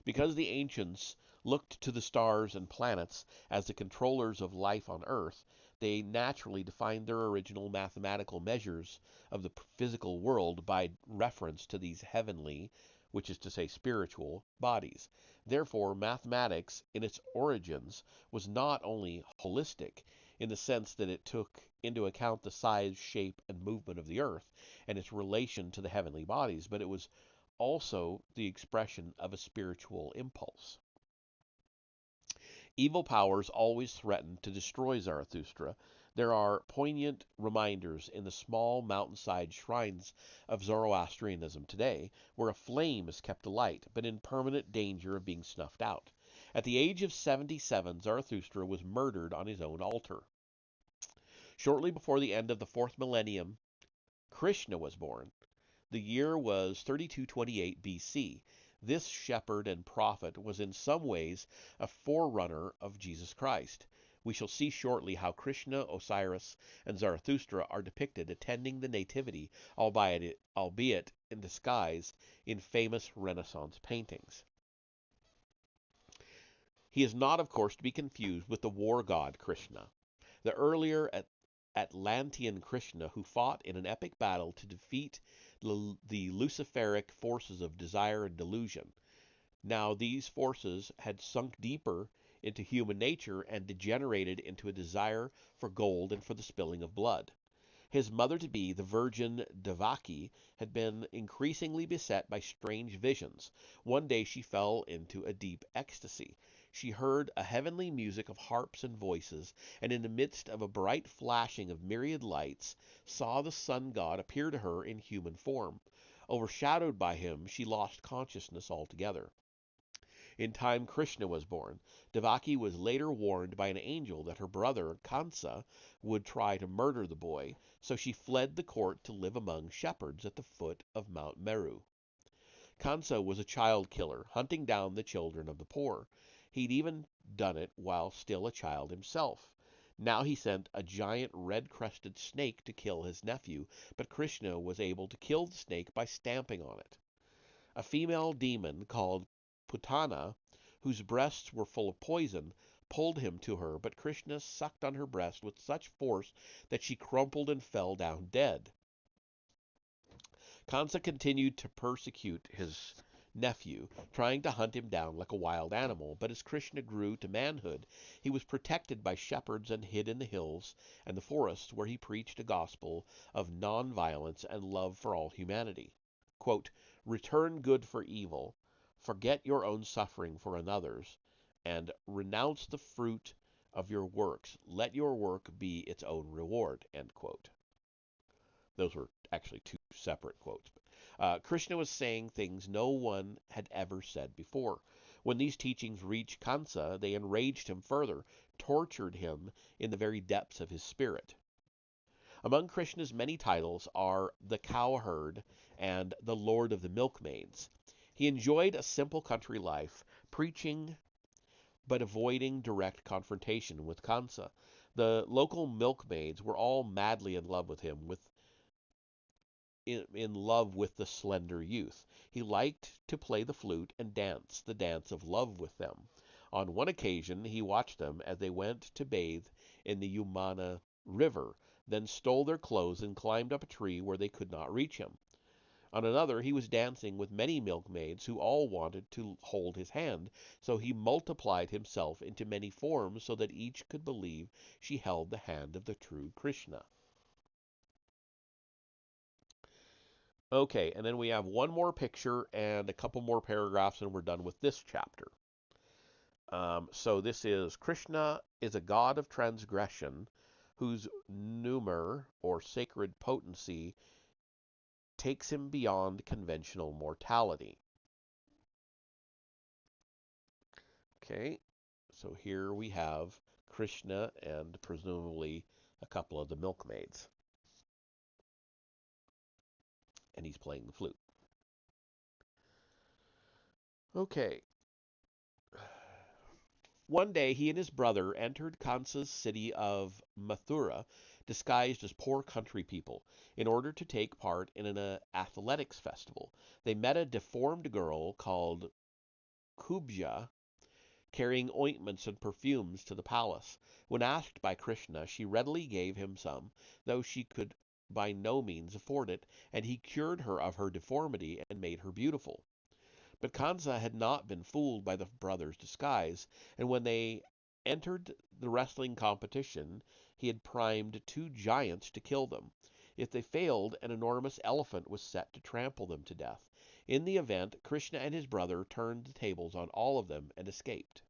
Because the ancients looked to the stars and planets as the controllers of life on Earth, they naturally defined their original mathematical measures of the physical world by reference to these heavenly, which is to say spiritual, bodies. Therefore, mathematics, in its origins, was not only holistic, in the sense that it took into account the size, shape, and movement of the Earth and its relation to the heavenly bodies, but it was also the expression of a spiritual impulse. Evil powers always threaten to destroy Zarathustra. There are poignant reminders in the small mountainside shrines of Zoroastrianism today, where a flame is kept alight, but in permanent danger of being snuffed out. At the age of 77, Zarathustra was murdered on his own altar. Shortly before the end of the fourth millennium, Krishna was born. The year was 3228 BC. This shepherd and prophet was in some ways a forerunner of Jesus Christ. We shall see shortly how Krishna, Osiris, and Zarathustra are depicted attending the Nativity, albeit in disguise, in famous Renaissance paintings. He is not, of course, to be confused with the war god Krishna. The earlier Atlantean Krishna who fought in an epic battle to defeat the Luciferic forces of desire and delusion. Now these forces had sunk deeper into human nature and degenerated into a desire for gold and for the spilling of blood. His mother-to-be, the Virgin Devaki, had been increasingly beset by strange visions. One day she fell into a deep ecstasy. She heard a heavenly music of harps and voices, and in the midst of a bright flashing of myriad lights, saw the sun god appear to her in human form. Overshadowed by him, she lost consciousness altogether. In time Krishna was born. Devaki was later warned by an angel that her brother, Kansa, would try to murder the boy, so she fled the court to live among shepherds at the foot of Mount Meru. Kansa was a child killer, hunting down the children of the poor. He'd even done it while still a child himself. Now he sent a giant red-crested snake to kill his nephew, but Krishna was able to kill the snake by stamping on it. A female demon called Putana, whose breasts were full of poison, pulled him to her, but Krishna sucked on her breast with such force that she crumpled and fell down dead. Kansa continued to persecute his nephew, trying to hunt him down like a wild animal, but as Krishna grew to manhood, he was protected by shepherds and hid in the hills and the forests, where he preached a gospel of non-violence and love for all humanity. Quote, "Return good for evil, forget your own suffering for another's, and renounce the fruit of your works. Let your work be its own reward." End quote. Those were actually two separate quotes. Krishna was saying things no one had ever said before. When these teachings reached Kansa, they enraged him further, tortured him in the very depths of his spirit. Among Krishna's many titles are the Cowherd and the Lord of the Milkmaids. He enjoyed a simple country life, preaching but avoiding direct confrontation with Kansa. The local milkmaids were all madly in love with him, in love with the slender youth. He liked to play the flute and dance the dance of love with them. On one occasion he watched them as they went to bathe in the Yamuna River, then stole their clothes and climbed up a tree where they could not reach him. On another he was dancing with many milkmaids who all wanted to hold his hand, so he multiplied himself into many forms so that each could believe she held the hand of the true Krishna. Okay, and then we have one more picture and a couple more paragraphs, and we're done with this chapter. So this is Krishna is a god of transgression whose numer, or sacred potency, takes him beyond conventional mortality. Okay, so here we have Krishna and presumably a couple of the milkmaids. And he's playing the flute. Okay. One day he and his brother entered Kansa's city of Mathura, disguised as poor country people, in order to take part in an athletics festival. They met a deformed girl called Kubja, carrying ointments and perfumes to the palace. When asked by Krishna, she readily gave him some, though she could by no means afford it, and he cured her of her deformity and made her beautiful. But Kansa had not been fooled by the brothers' disguise, and when they entered the wrestling competition, he had primed two giants to kill them. If they failed, an enormous elephant was set to trample them to death. In the event, Krishna and his brother turned the tables on all of them and escaped.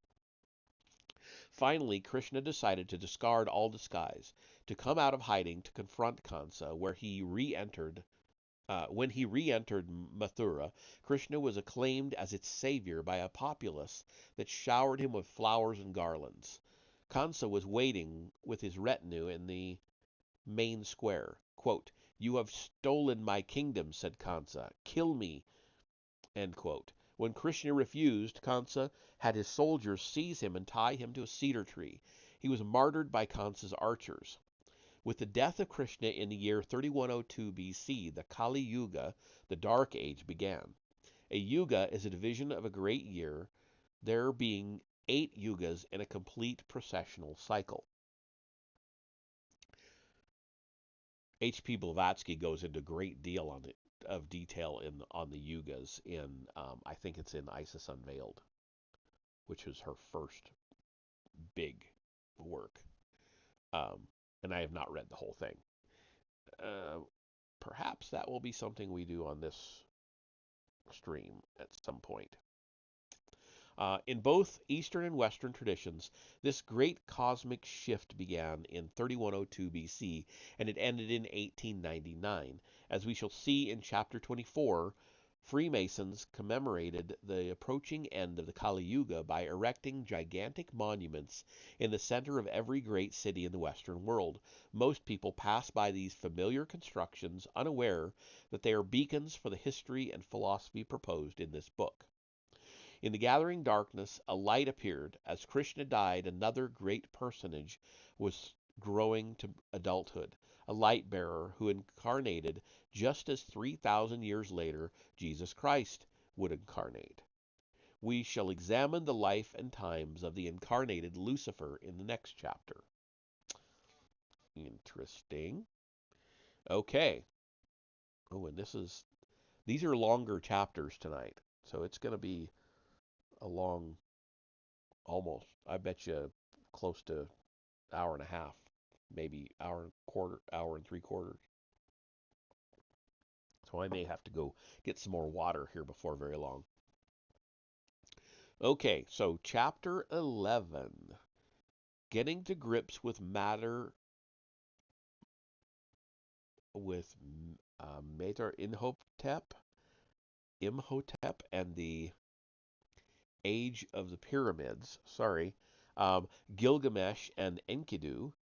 Finally, Krishna decided to discard all disguise, to come out of hiding to confront Kansa, where he re-entered when he re-entered Mathura, Krishna was acclaimed as its savior by a populace that showered him with flowers and garlands. Kansa was waiting with his retinue in the main square. Quote, "You have stolen my kingdom," said Kansa. "Kill me." End quote. When Krishna refused, Kansa had his soldiers seize him and tie him to a cedar tree. He was martyred by Kansa's archers. With the death of Krishna in the year 3102 BC, the Kali Yuga, the Dark Age, began. A yuga is a division of a great year, there being 8 yugas in a complete processional cycle. H.P. Blavatsky goes into a great deal of detail on the yugas in, I think it's in Isis Unveiled, which was her first big work. And I have not read the whole thing. Perhaps that will be something we do on this stream at some point. In both Eastern and Western traditions, this great cosmic shift began in 3102 BC and it ended in 1899. As we shall see in Chapter 24, Freemasons commemorated the approaching end of the Kali Yuga by erecting gigantic monuments in the center of every great city in the Western world. Most people pass by these familiar constructions unaware that they are beacons for the history and philosophy proposed in this book. In the gathering darkness, a light appeared. As Krishna died, another great personage was growing to adulthood, a light bearer who incarnated just as 3,000 years later Jesus Christ would incarnate. We shall examine the life and times of the incarnated Lucifer in the next chapter. Interesting. Okay. Oh, and these are longer chapters tonight, so it's going to be a long, almost, I bet you, close to hour and a half, maybe hour and quarter, hour and 3/4. So I may have to go get some more water here before very long. Okay, so chapter 11, getting to grips with matter with Mater Imhotep, and the Age of the Pyramids. Sorry, Gilgamesh and Enkidu,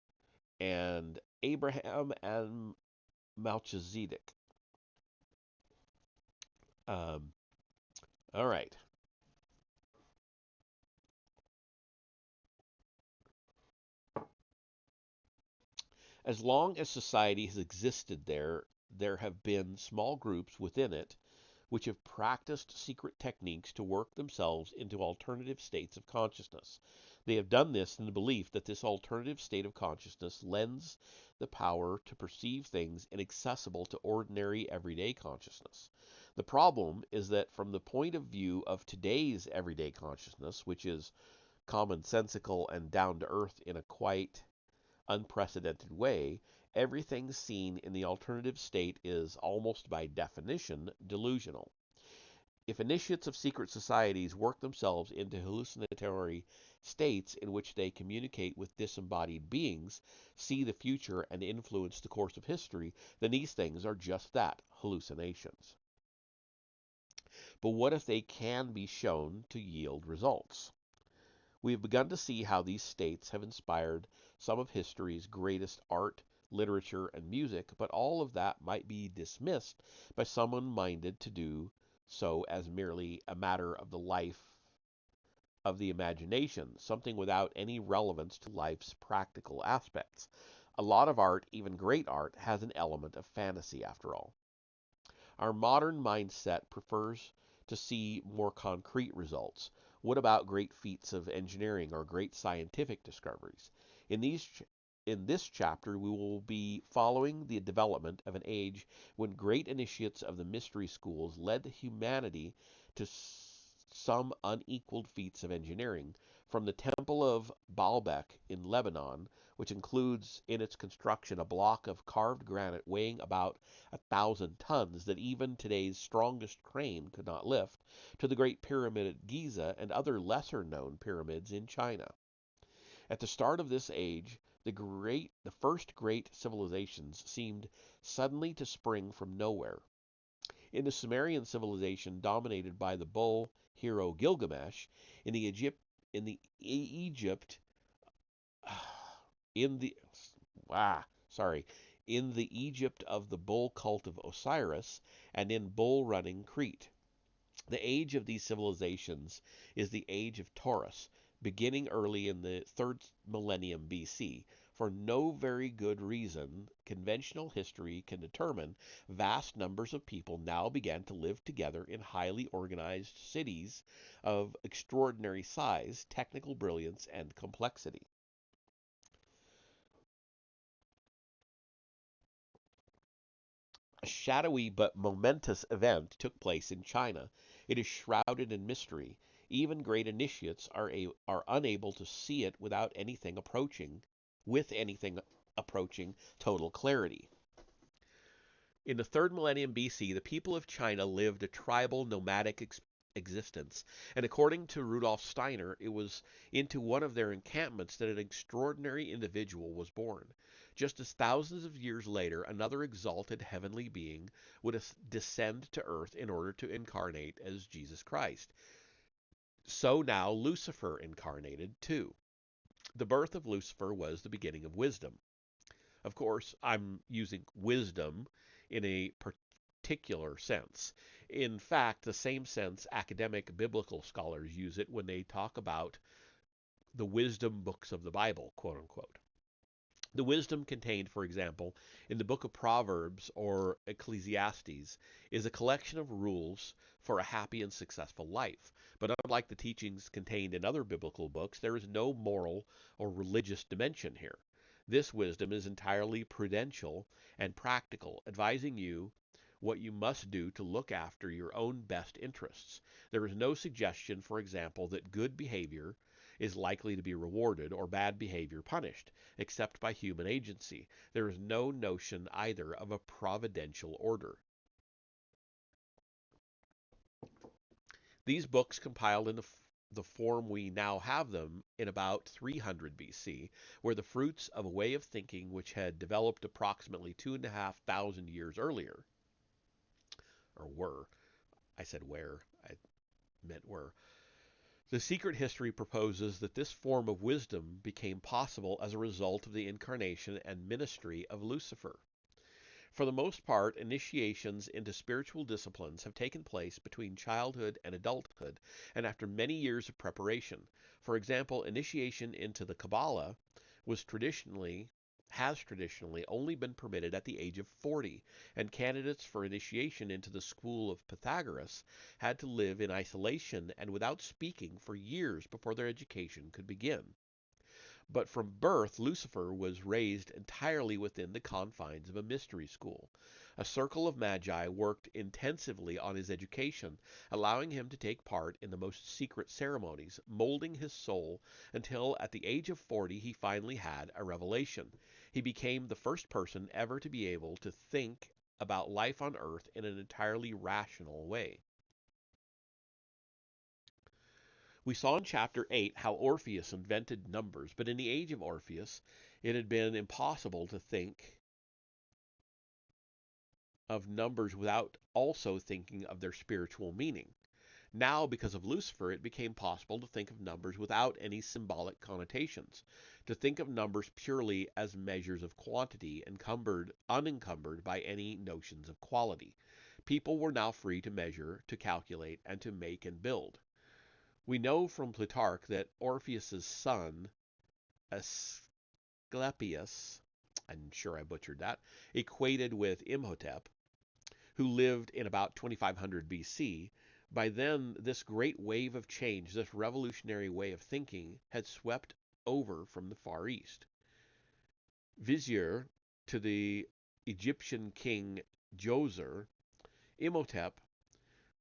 and Abraham and Melchizedek. All right. As long as society has existed there have been small groups within it which have practiced secret techniques to work themselves into alternative states of consciousness. They have done this in the belief that this alternative state of consciousness lends the power to perceive things inaccessible to ordinary everyday consciousness. The problem is that from the point of view of today's everyday consciousness, which is commonsensical and down to earth in a quite unprecedented way, everything seen in the alternative state is, almost by definition, delusional. If initiates of secret societies work themselves into hallucinatory states in which they communicate with disembodied beings, see the future, and influence the course of history, then these things are just that, hallucinations. But what if they can be shown to yield results? We have begun to see how these states have inspired some of history's greatest art, literature, and music, but all of that might be dismissed by someone minded to do so as merely a matter of the life of the imagination, something without any relevance to life's practical aspects. A lot of art, even great art, has an element of fantasy after all. Our modern mindset prefers to see more concrete results. What about great feats of engineering or great scientific discoveries? In these in this chapter, we will be following the development of an age when great initiates of the mystery schools led humanity to some unequaled feats of engineering, from the Temple of Baalbek in Lebanon, which includes in its construction a block of carved granite weighing about 1,000 tons that even today's strongest crane could not lift, to the Great Pyramid at Giza and other lesser known pyramids in China. At the start of this age, the first great civilizations seemed suddenly to spring from nowhere. In the Sumerian civilization dominated by the bull hero Gilgamesh, in the Egypt in the Egypt in the sorry, in the Egypt of the bull cult of Osiris, and in bull running Crete. The age of these civilizations is the age of Taurus, beginning early in the 3rd millennium BC. For no very good reason, conventional history can determine vast numbers of people now began to live together in highly organized cities of extraordinary size, technical brilliance, and complexity. A shadowy but momentous event took place in China. It is shrouded in mystery. Even great initiates are unable to see it with anything approaching total clarity. In the 3rd millennium BC, the people of China lived a tribal nomadic existence, and according to Rudolf Steiner, it was into one of their encampments that an extraordinary individual was born. Just as thousands of years later, another exalted heavenly being would descend to earth in order to incarnate as Jesus Christ. So now Lucifer incarnated too. The birth of Lucifer was the beginning of wisdom. Of course, I'm using wisdom in a particular sense. In fact, the same sense academic biblical scholars use it when they talk about the wisdom books of the Bible, quote unquote. The wisdom contained, for example, in the book of Proverbs or Ecclesiastes is a collection of rules for a happy and successful life. But unlike the teachings contained in other biblical books, there is no moral or religious dimension here. This wisdom is entirely prudential and practical, advising you what you must do to look after your own best interests. There is no suggestion, for example, that good behavior is likely to be rewarded or bad behavior punished, except by human agency. There is no notion either of a providential order. These books compiled in the form we now have them in about 300 BC were the fruits of a way of thinking which had developed approximately 2,500 years earlier. Or were. I said where. I meant were. The secret history proposes that this form of wisdom became possible as a result of the incarnation and ministry of Lucifer. For the most part, initiations into spiritual disciplines have taken place between childhood and adulthood, and after many years of preparation. For example, initiation into the Kabbalah has traditionally only been permitted at the age of 40, and candidates for initiation into the school of Pythagoras had to live in isolation and without speaking for years before their education could begin. But from birth, Lucifer was raised entirely within the confines of a mystery school. A circle of magi worked intensively on his education, allowing him to take part in the most secret ceremonies, molding his soul until at the age of 40 he finally had a revelation. He became the first person ever to be able to think about life on earth in an entirely rational way. We saw in chapter 8 how Orpheus invented numbers, but in the age of Orpheus, it had been impossible to think of numbers without also thinking of their spiritual meaning. Now, because of Lucifer, it became possible to think of numbers without any symbolic connotations, to think of numbers purely as measures of quantity, unencumbered by any notions of quality. People were now free to measure, to calculate, and to make and build. We know from Plutarch that Orpheus's son, Asclepius, I'm sure I butchered that, equated with Imhotep, who lived in about 2500 BC. By then, this great wave of change, this revolutionary way of thinking, had swept over from the Far East. Vizier to the Egyptian king Djoser, Imhotep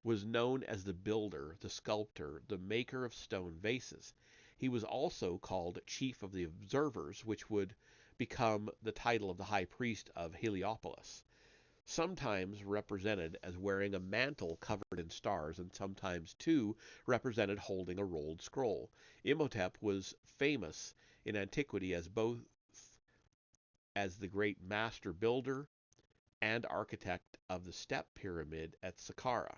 was known as the builder, the sculptor, the maker of stone vases. He was also called chief of the observers, which would become the title of the high priest of Heliopolis, sometimes represented as wearing a mantle covered in stars, and sometimes, too, represented holding a rolled scroll. Imhotep was famous in antiquity as both as the great master builder and architect of the step pyramid at Saqqara.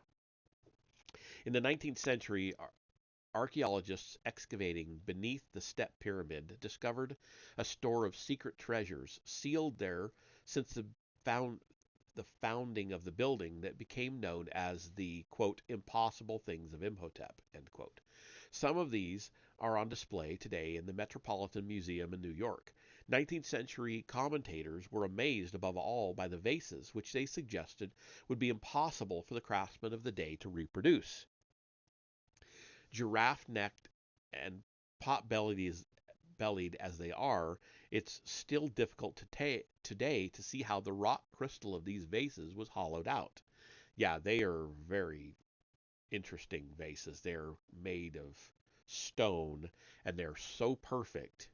In the 19th century, archaeologists excavating beneath the step pyramid discovered a store of secret treasures sealed there since the founding of the building that became known as the, quote, impossible things of Imhotep, end quote. Some of these are on display today in the Metropolitan Museum in New York. 19th century commentators were amazed above all by the vases, which they suggested would be impossible for the craftsmen of the day to reproduce. Giraffe-necked and pot-bellied as they are, it's still difficult today to see how the rock crystal of these vases was hollowed out. Yeah, they are very interesting vases. They're made of stone, and they're so perfect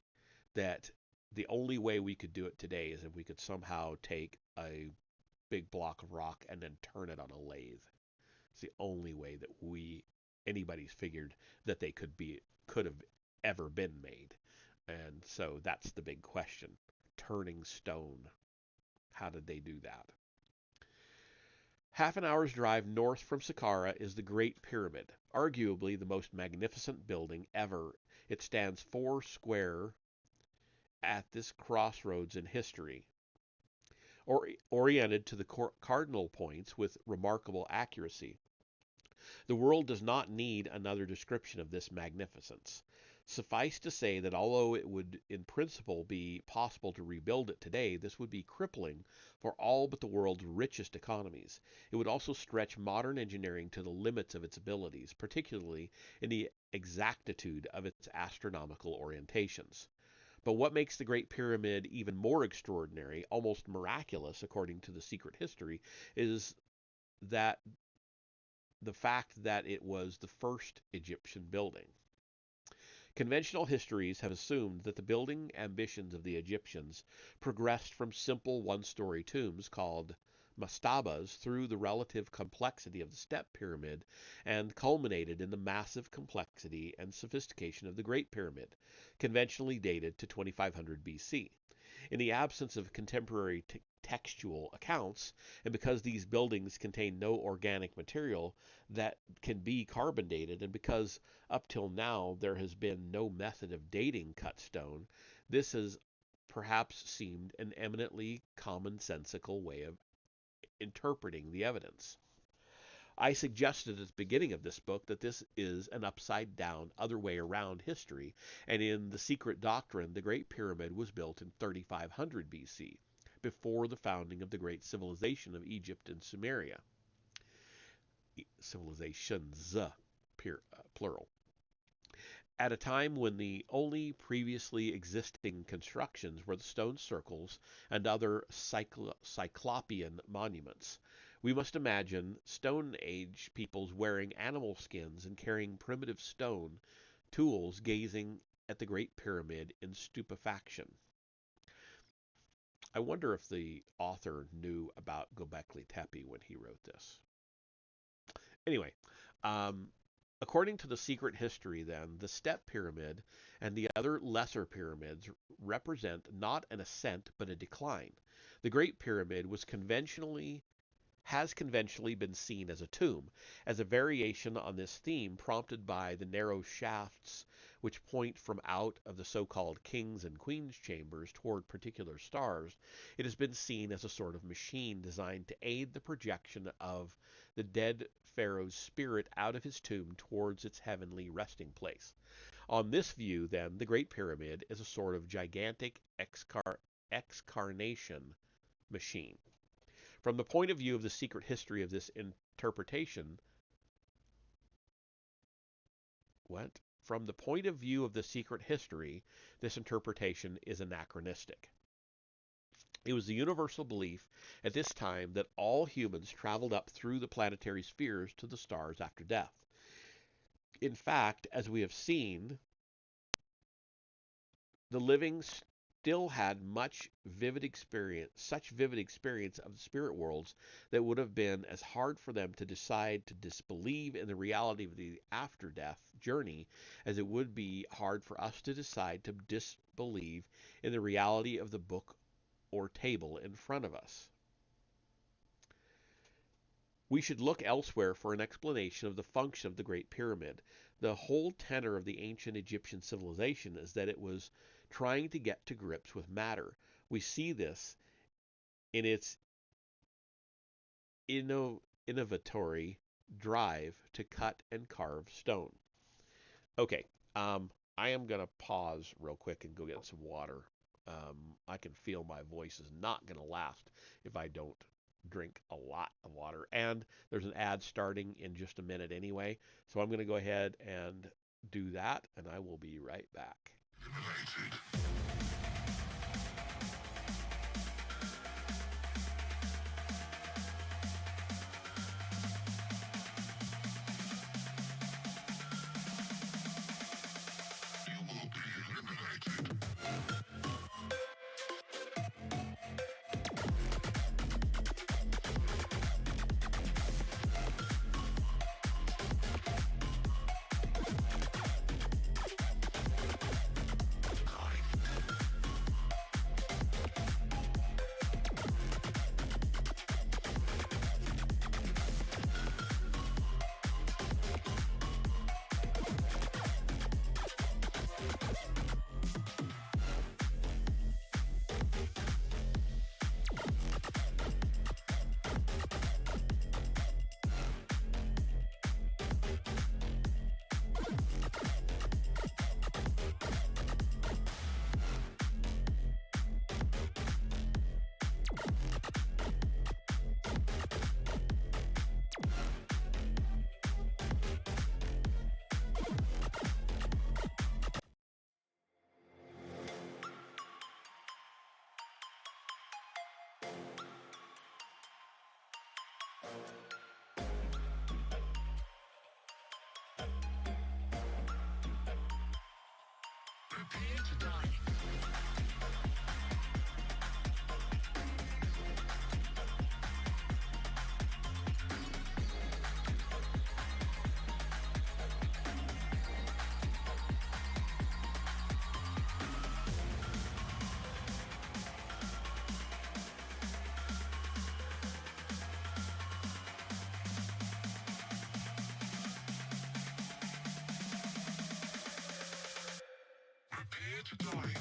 that the only way we could do it today is if we could somehow take a big block of rock and then turn it on a lathe. It's the only way that anybody's figured that they could have ever been made. And so that's the big question. Turning stone. How did they do that? Half an hour's drive north from Saqqara is the Great Pyramid, arguably the most magnificent building ever. It stands 4 square at this crossroads in history, oriented to the cardinal points with remarkable accuracy. The world does not need another description of this magnificence. Suffice to say that although it would in principle be possible to rebuild it today, this would be crippling for all but the world's richest economies. It would also stretch modern engineering to the limits of its abilities, particularly in the exactitude of its astronomical orientations. But what makes the Great Pyramid even more extraordinary, almost miraculous according to the secret history, is that the fact that it was the first Egyptian building. Conventional histories have assumed that the building ambitions of the Egyptians progressed from simple one-story tombs called mastabas through the relative complexity of the step pyramid and culminated in the massive complexity and sophistication of the Great Pyramid, conventionally dated to 2500 BC. In the absence of contemporary textual accounts, and because these buildings contain no organic material that can be carbon dated, and because up till now there has been no method of dating cut stone, this has perhaps seemed an eminently commonsensical way of interpreting the evidence. I suggested at the beginning of this book that this is an upside down, other way around history, and in The Secret Doctrine, the Great Pyramid was built in 3500 BC, before the founding of the great civilization of Egypt and Sumeria. Civilizations, plural. At a time when the only previously existing constructions were the stone circles and other cyclopean monuments. We must imagine Stone Age peoples wearing animal skins and carrying primitive stone tools, gazing at the Great Pyramid in stupefaction. I wonder if the author knew about Göbekli Tepe when he wrote this. Anyway, um, according to the secret history, then, the step pyramid and the other lesser pyramids represent not an ascent but a decline. The Great Pyramid was conventionally has conventionally been seen as a tomb, as a variation on this theme prompted by the narrow shafts which point from out of the so-called king's and queen's chambers toward particular stars. It has been seen as a sort of machine designed to aid the projection of the dead pharaoh's spirit out of his tomb towards its heavenly resting place. On this view, then, the Great Pyramid is a sort of gigantic excarnation machine. From the point of view of the secret history of this interpretation, what? From the point of view of the secret history, this interpretation is anachronistic. It was the universal belief at this time that all humans traveled up through the planetary spheres to the stars after death. In fact, as we have seen, the living still had such vivid experience of the spirit worlds that would have been as hard for them to decide to disbelieve in the reality of the after-death journey as it would be hard for us to decide to disbelieve in the reality of the book or table in front of us. We should look elsewhere for an explanation of the function of the Great Pyramid. The whole tenor of the ancient Egyptian civilization is that it was trying to get to grips with matter. We see this in its innovatory drive to cut and carve stone. Okay, I am going to pause real quick and go get some water. I can feel my voice is not going to last if I don't drink a lot of water. And there's an ad starting in just a minute anyway, so I'm going to go ahead and do that, and I will be right back. Prepare to die. Prepare to die.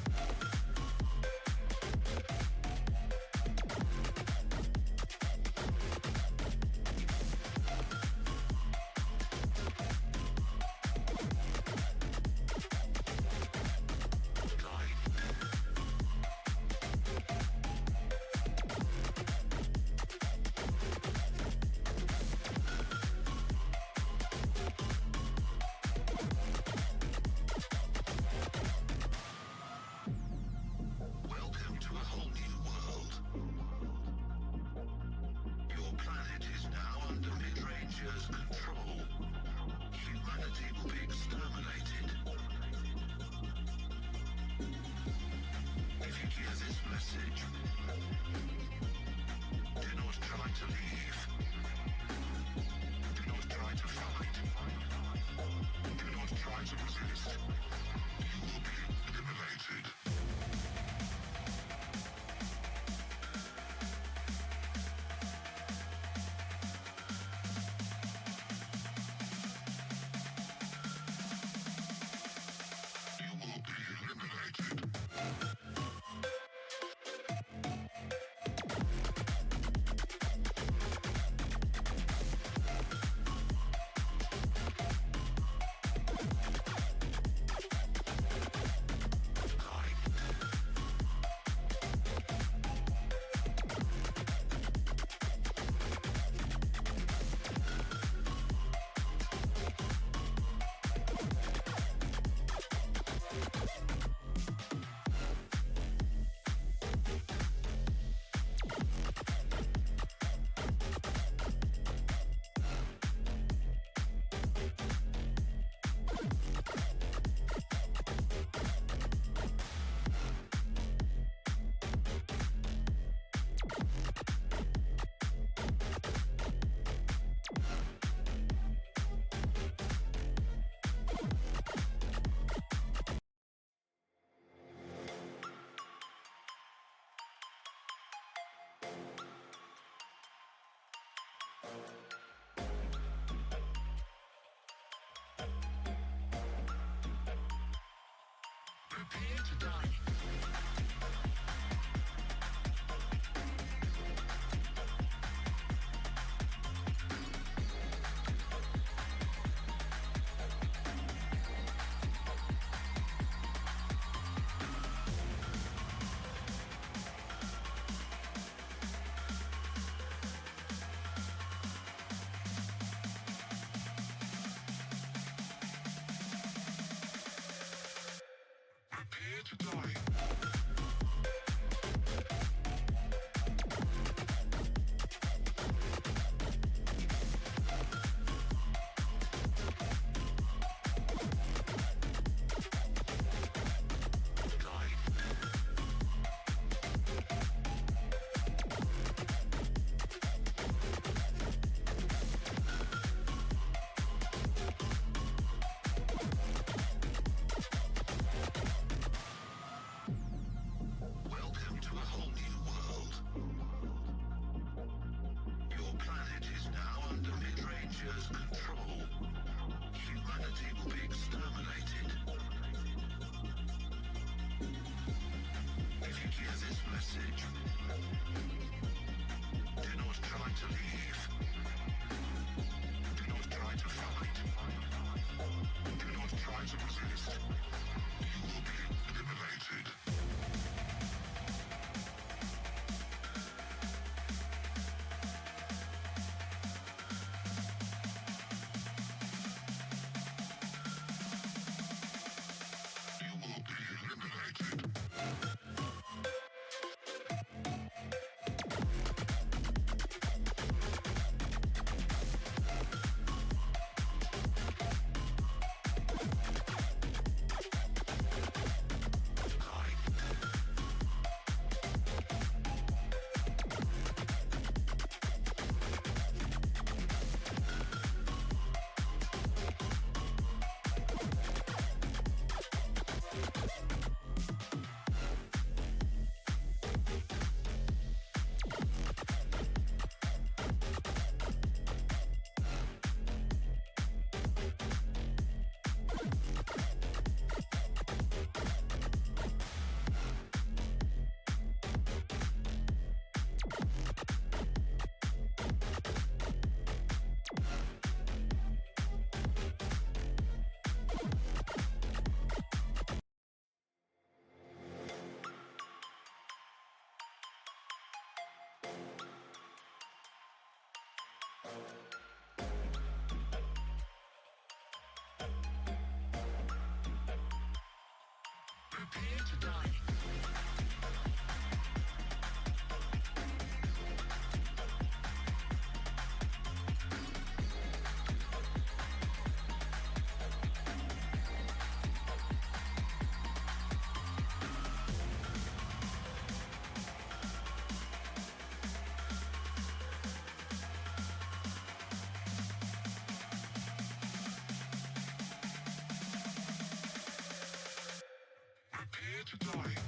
to die.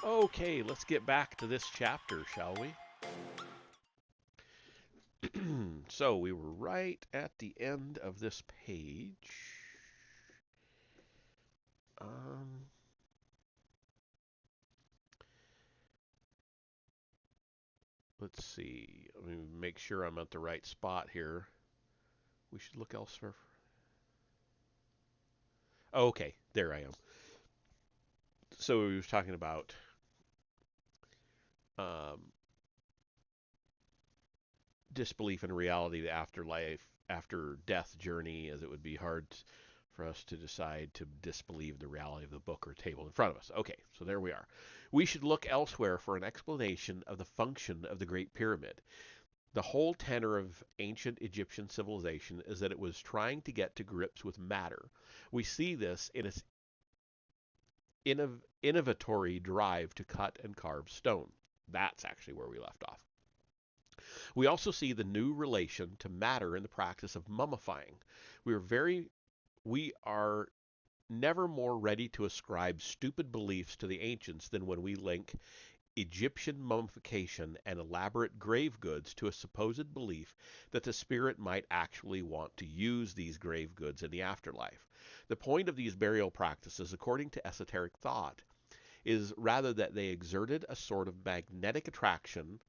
Okay, let's get back to this chapter, shall we? So we were right at the end of this page. Um, let's see. Let me make sure I'm at the right spot here. We should look elsewhere. Okay, there I am. So we were talking about um, disbelief in reality, the afterlife, after death journey, as it would be hard for us to decide to disbelieve the reality of the book or table in front of us. Okay, so there we are. We should look elsewhere for an explanation of the function of the Great Pyramid. The whole tenor of ancient Egyptian civilization is that it was trying to get to grips with matter. We see this in its innovatory drive to cut and carve stone. That's actually where we left off. We also see the new relation to matter in the practice of mummifying. We are never more ready to ascribe stupid beliefs to the ancients than when we link Egyptian mummification and elaborate grave goods to a supposed belief that the spirit might actually want to use these grave goods in the afterlife. The point of these burial practices, according to esoteric thought, is rather that they exerted a sort of magnetic attraction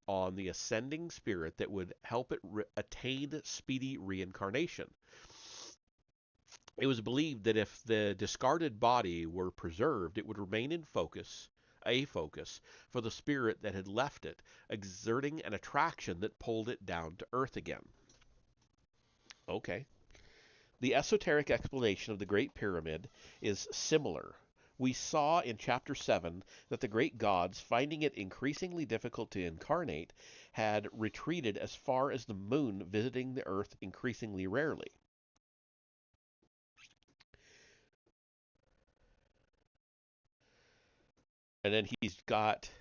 on the ascending spirit that would help it attain speedy reincarnation. It was believed that if the discarded body were preserved, it would remain in a focus for the spirit that had left it, exerting an attraction that pulled it down to earth again. Okay. The esoteric explanation of the Great Pyramid is similar. We saw in Chapter 7 that the great gods, finding it increasingly difficult to incarnate, had retreated as far as the moon, visiting the earth increasingly rarely. And then he's got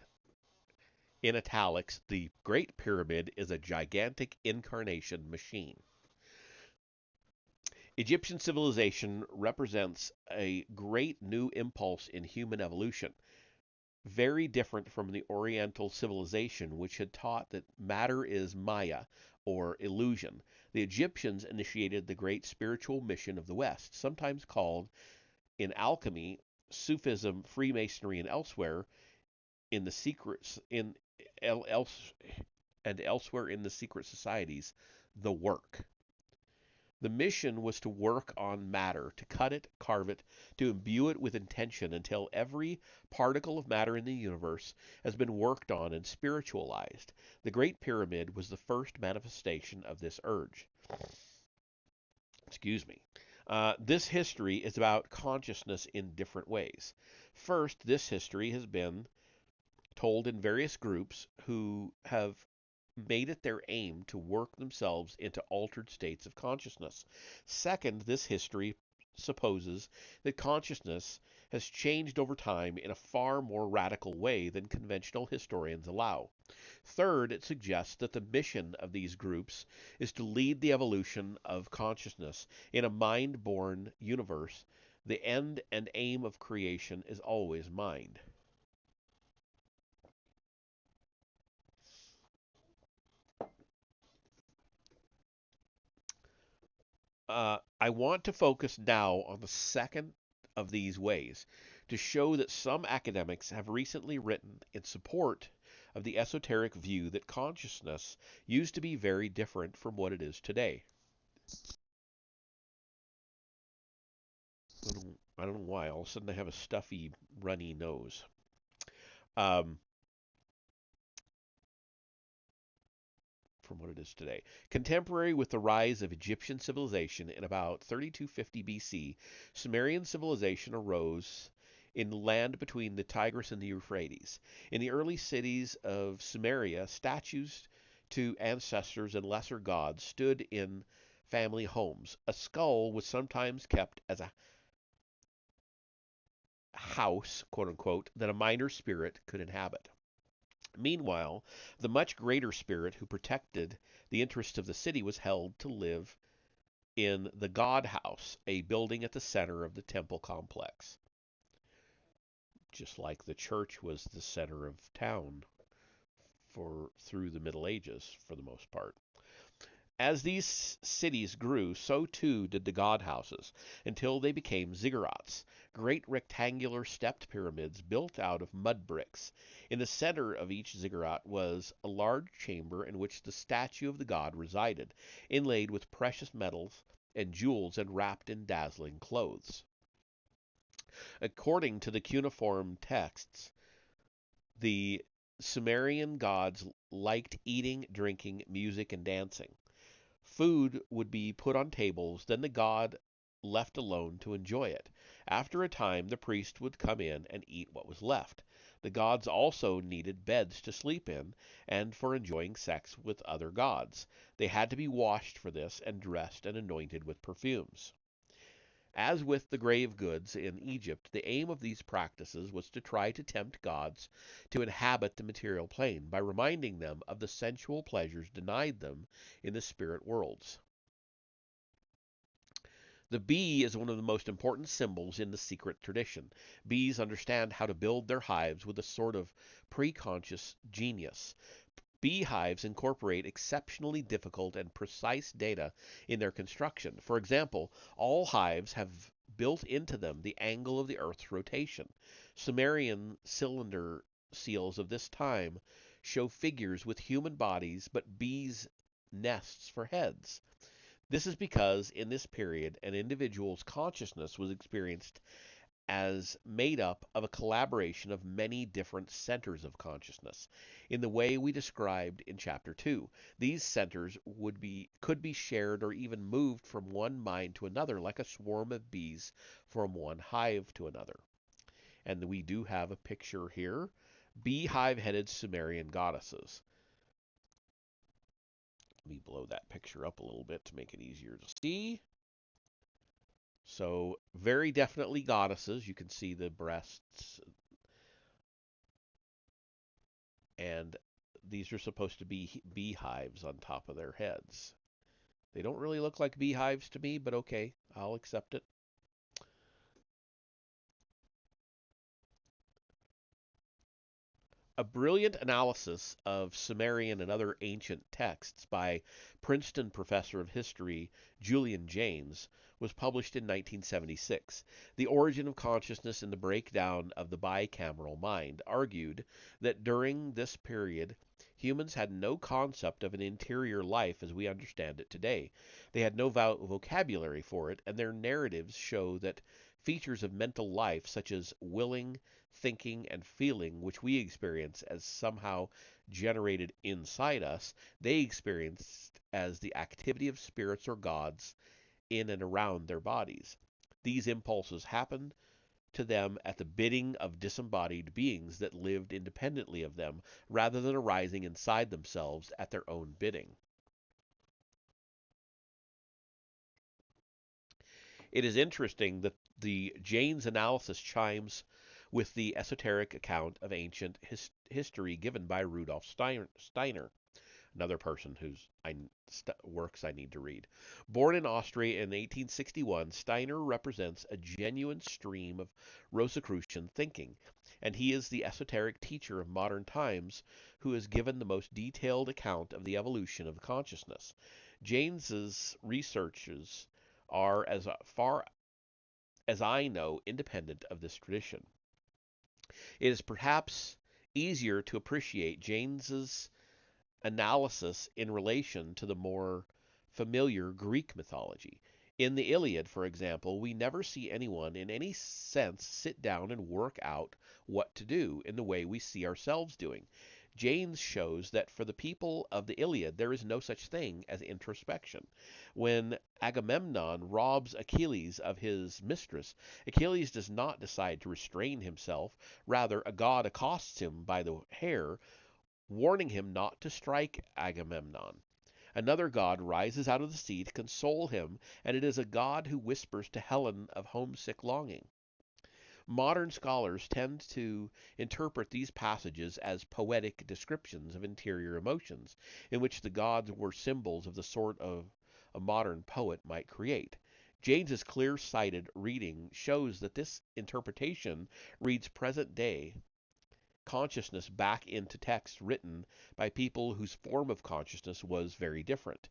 in italics, the Great Pyramid is a gigantic incarnation machine. Egyptian civilization represents a great new impulse in human evolution, very different from the Oriental civilization, which had taught that matter is Maya, or illusion. The Egyptians initiated the great spiritual mission of the West, sometimes called in alchemy, Sufism, Freemasonry, and elsewhere in the secrets in else and elsewhere in the secret societies, the work. The mission was to work on matter, to cut it, carve it, to imbue it with intention until every particle of matter in the universe has been worked on and spiritualized. The Great Pyramid was the first manifestation of this urge. Excuse me. This history is about consciousness in different ways. First, this history has been told in various groups who have made it their aim to work themselves into altered states of consciousness. Second, this history supposes that consciousness has changed over time in a far more radical way than conventional historians allow. Third, it suggests that the mission of these groups is to lead the evolution of consciousness in a mind born universe. The end and aim of creation is always mind. I want to focus now on the second of these ways to show that some academics have recently written in support of the esoteric view that consciousness used to be very different from what it is today. I don't know why. All of a sudden I have a stuffy, runny nose. Um, from what it is today. Contemporary with the rise of Egyptian civilization in about 3250 BC, Sumerian civilization arose in land between the Tigris and the Euphrates. In the early cities of Sumeria, statues to ancestors and lesser gods stood in family homes. A skull was sometimes kept as a house, quote unquote, that a minor spirit could inhabit. Meanwhile, the much greater spirit who protected the interests of the city was held to live in the God House, a building at the center of the temple complex. just like the church was the center of town for through the Middle Ages for the most part. As these cities grew, so too did the god houses, until they became ziggurats, great rectangular stepped pyramids built out of mud bricks. In the center of each ziggurat was a large chamber in which the statue of the god resided, inlaid with precious metals and jewels and wrapped in dazzling clothes. According to the cuneiform texts, the Sumerian gods liked eating, drinking, music, and dancing. Food would be put on tables, then the god left alone to enjoy it. After a time, the priest would come in and eat what was left. The gods also needed beds to sleep in and for enjoying sex with other gods. They had to be washed for this and dressed and anointed with perfumes. As with the grave goods in Egypt, the aim of these practices was to try to tempt gods to inhabit the material plane by reminding them of the sensual pleasures denied them in the spirit worlds. The bee is one of the most important symbols in the secret tradition. Bees understand how to build their hives with a sort of preconscious genius. Beehives incorporate exceptionally difficult and precise data in their construction. For example, all hives have built into them the angle of the Earth's rotation. Sumerian cylinder seals of this time show figures with human bodies but bees' nests for heads. This is because in this period an individual's consciousness was experienced as made up of a collaboration of many different centers of consciousness. In the way we described in chapter 2, these centers could be shared or even moved from one mind to another like a swarm of bees from one hive to another. And we do have a picture here, beehive-headed Sumerian goddesses. Let me blow that picture up a little bit to make it easier to see. So, very definitely goddesses. You can see the breasts, and these are supposed to be beehives on top of their heads. They don't really look like beehives to me, but okay, I'll accept it. A brilliant analysis of Sumerian and other ancient texts by Princeton professor of history Julian Jaynes was published in 1976. The Origin of Consciousness and the Breakdown of the Bicameral Mind argued that during this period, humans had no concept of an interior life as we understand it today. They had no vocabulary for it, and their narratives show that features of mental life, such as willing, thinking, and feeling, which we experience as somehow generated inside us, they experienced as the activity of spirits or gods in and around their bodies. These impulses happened to them at the bidding of disembodied beings that lived independently of them, rather than arising inside themselves at their own bidding. It is interesting that the Jaynes analysis chimes with the esoteric account of ancient history given by Rudolf Steiner, another person whose works I need to read. Born in Austria in 1861, Steiner represents a genuine stream of Rosicrucian thinking, and he is the esoteric teacher of modern times who has given the most detailed account of the evolution of consciousness. Jaynes's researches are, as far as I know, independent of this tradition. It is perhaps easier to appreciate Jaynes's analysis in relation to the more familiar Greek mythology. In the Iliad, for example, we never see anyone in any sense sit down and work out what to do in the way we see ourselves doing. Jaynes shows that for the people of the Iliad there is no such thing as introspection. When Agamemnon robs Achilles of his mistress, Achilles does not decide to restrain himself. Rather, a god accosts him by the hair, warning him not to strike Agamemnon. Another god rises out of the sea to console him, and it is a god who whispers to Helen of homesick longing. Modern scholars tend to interpret these passages as poetic descriptions of interior emotions, in which the gods were symbols of the sort of a modern poet might create. James's clear-sighted reading shows that this interpretation reads present day consciousness back into text written by people whose form of consciousness was very different.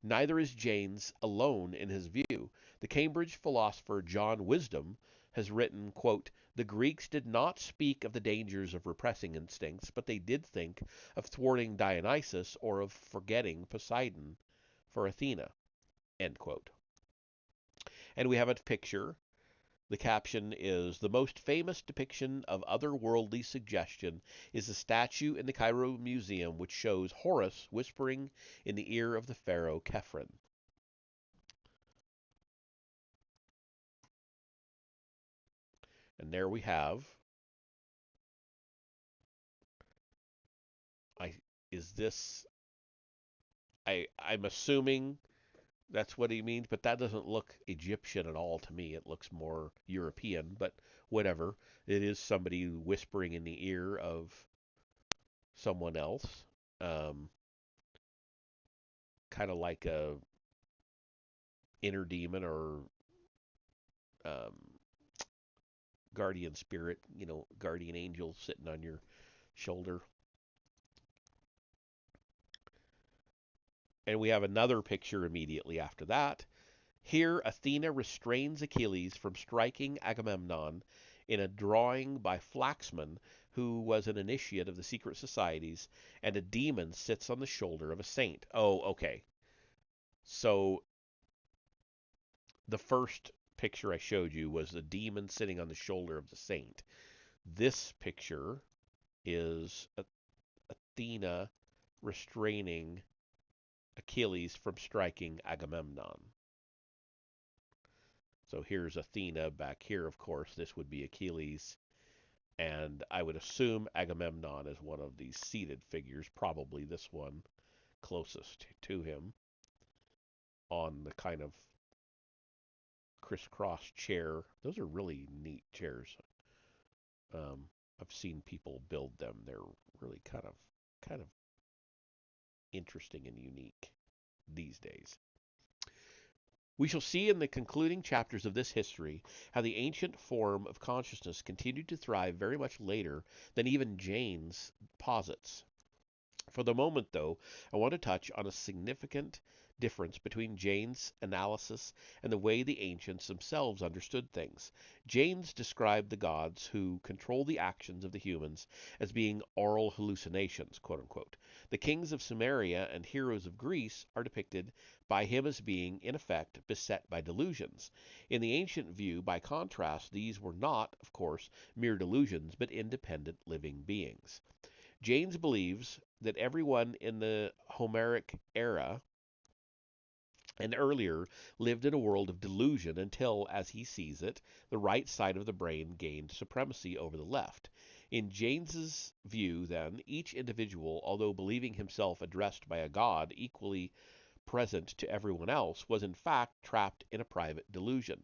Neither is James alone in his view. The Cambridge philosopher John Wisdom has written, quote, "The Greeks did not speak of the dangers of repressing instincts, but they did think of thwarting Dionysus or of forgetting Poseidon for Athena." End quote. And we have a picture. The caption is, "The most famous depiction of otherworldly suggestion is a statue in the Cairo Museum which shows Horus whispering in the ear of the pharaoh Khephren." And there we have, I is this, I'm assuming that's what he means, but that doesn't look Egyptian at all to me. It looks more European, but whatever. It is somebody whispering in the ear of someone else. Um, kind of like a inner demon or um, guardian spirit, guardian angel sitting on your shoulder. And we have another picture immediately after that. Here, Athena restrains Achilles from striking Agamemnon in a drawing by Flaxman, who was an initiate of the secret societies, and a demon sits on the shoulder of a saint. Oh, okay. So the first picture I showed you was the demon sitting on the shoulder of the saint. This picture is Athena restraining Achilles from striking Agamemnon. So here's Athena back here, of course. This would be Achilles. And I would assume Agamemnon is one of these seated figures, probably this one closest to him, on the kind of crisscross chair. Those are really neat chairs. Um, I've seen people build them. They're really kind of interesting and unique these days. We shall see in the concluding chapters of this history how the ancient form of consciousness continued to thrive very much later than even James posits. For the moment, though, I want to touch on a significant difference between Jane's analysis and the way the ancients themselves understood things. James described the gods who control the actions of the humans as being oral hallucinations, quote unquote. The kings of Sumeria and heroes of Greece are depicted by him as being, in effect, beset by delusions. In the ancient view, by contrast, these were not, of course, mere delusions, but independent living beings. James believes that everyone in the Homeric era and earlier lived in a world of delusion until, as he sees it, the right side of the brain gained supremacy over the left. In James's view, then, each individual, although believing himself addressed by a god equally present to everyone else, was in fact trapped in a private delusion.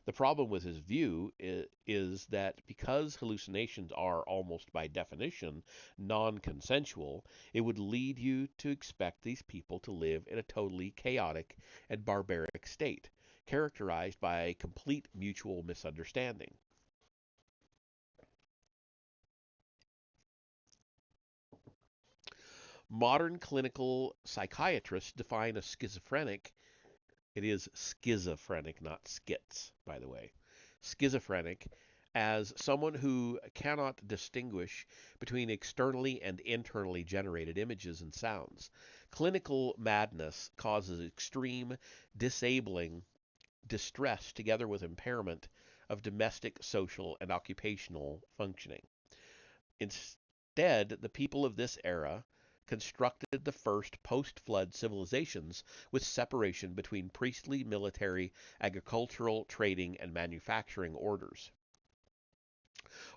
The problem with his view is that because hallucinations are, almost by definition, non consensual, it would lead you to expect these people to live in a totally chaotic and barbaric state, characterized by complete mutual misunderstanding. Modern clinical psychiatrists define a schizophrenic. It is schizophrenic, not skits, by the way. Schizophrenic as someone who cannot distinguish between externally and internally generated images and sounds. Clinical madness causes extreme, disabling distress together with impairment of domestic, social, and occupational functioning. Instead, the people of this era constructed the first post-flood civilizations with separation between priestly, military, agricultural, trading, and manufacturing orders.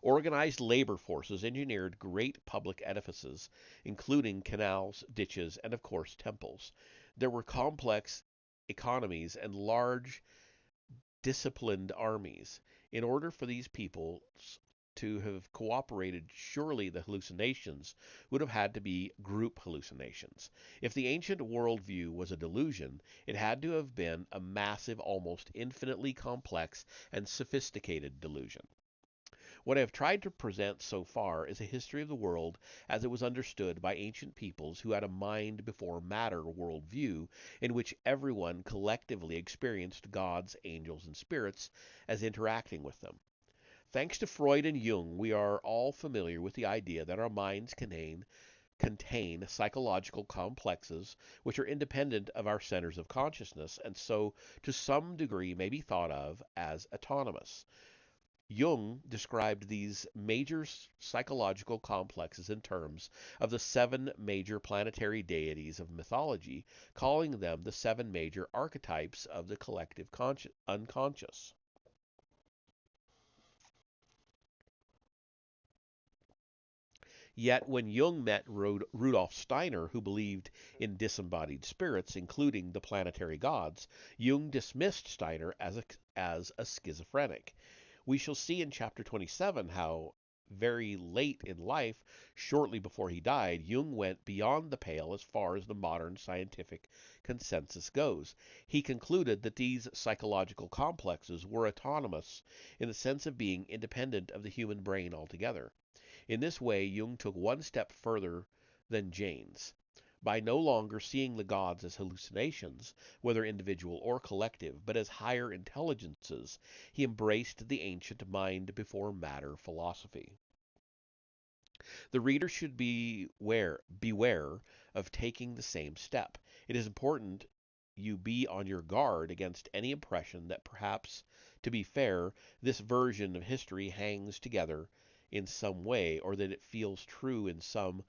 Organized labor forces engineered great public edifices, including canals, ditches, and of course temples. There were complex economies and large disciplined armies. In order for these peoples to have cooperated, surely the hallucinations would have had to be group hallucinations. If the ancient worldview was a delusion, it had to have been a massive, almost infinitely complex and sophisticated delusion. What I have tried to present so far is a history of the world as it was understood by ancient peoples who had a mind before matter worldview in which everyone collectively experienced gods, angels, and spirits as interacting with them. Thanks to Freud and Jung, we are all familiar with the idea that our minds contain psychological complexes which are independent of our centers of consciousness and so to some degree may be thought of as autonomous. Jung described these major psychological complexes in terms of the seven major planetary deities of mythology, calling them the seven major archetypes of the collective unconscious. Yet, when Jung met Rudolf Steiner, who believed in disembodied spirits, including the planetary gods, Jung dismissed Steiner as a schizophrenic. We shall see in chapter 27 how, very late in life, shortly before he died, Jung went beyond the pale as far as the modern scientific consensus goes. He concluded that these psychological complexes were autonomous in the sense of being independent of the human brain altogether. In this way, Jung took one step further than Janes. By no longer seeing the gods as hallucinations, whether individual or collective, but as higher intelligences, he embraced the ancient mind before matter philosophy. The reader should beware of taking the same step. It is important you be on your guard against any impression that perhaps, to be fair, this version of history hangs together in some way, or that it feels true in some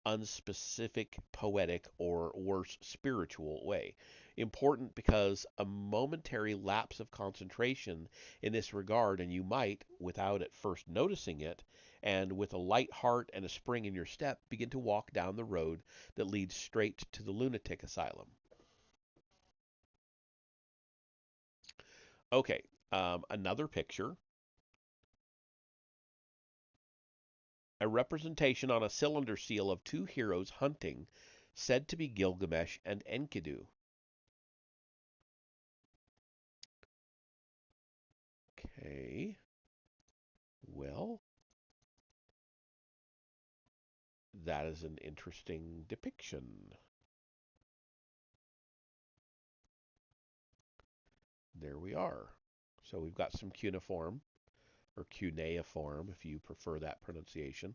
unspecific, poetic, or worse, spiritual way. Important because a momentary lapse of concentration in this regard, and you might, without at first noticing it, and with a light heart and a spring in your step, begin to walk down the road that leads straight to the lunatic asylum. Okay, another picture. A representation on a cylinder seal of two heroes hunting, said to be Gilgamesh and Enkidu. Okay, well, that is an interesting depiction. There we are. So we've got some cuneiform, or cuneiform if you prefer that pronunciation.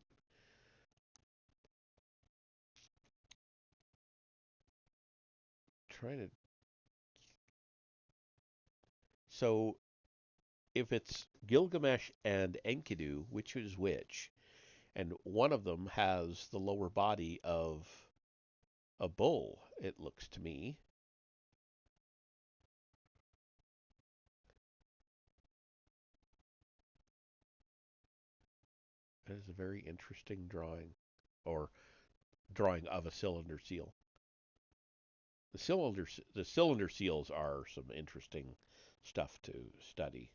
Trying to. So if it's Gilgamesh and Enkidu, which is which? And one of them has the lower body of a bull, it looks to me. That is a very interesting drawing, or drawing of a cylinder seal. The cylinder seals are some interesting stuff to study.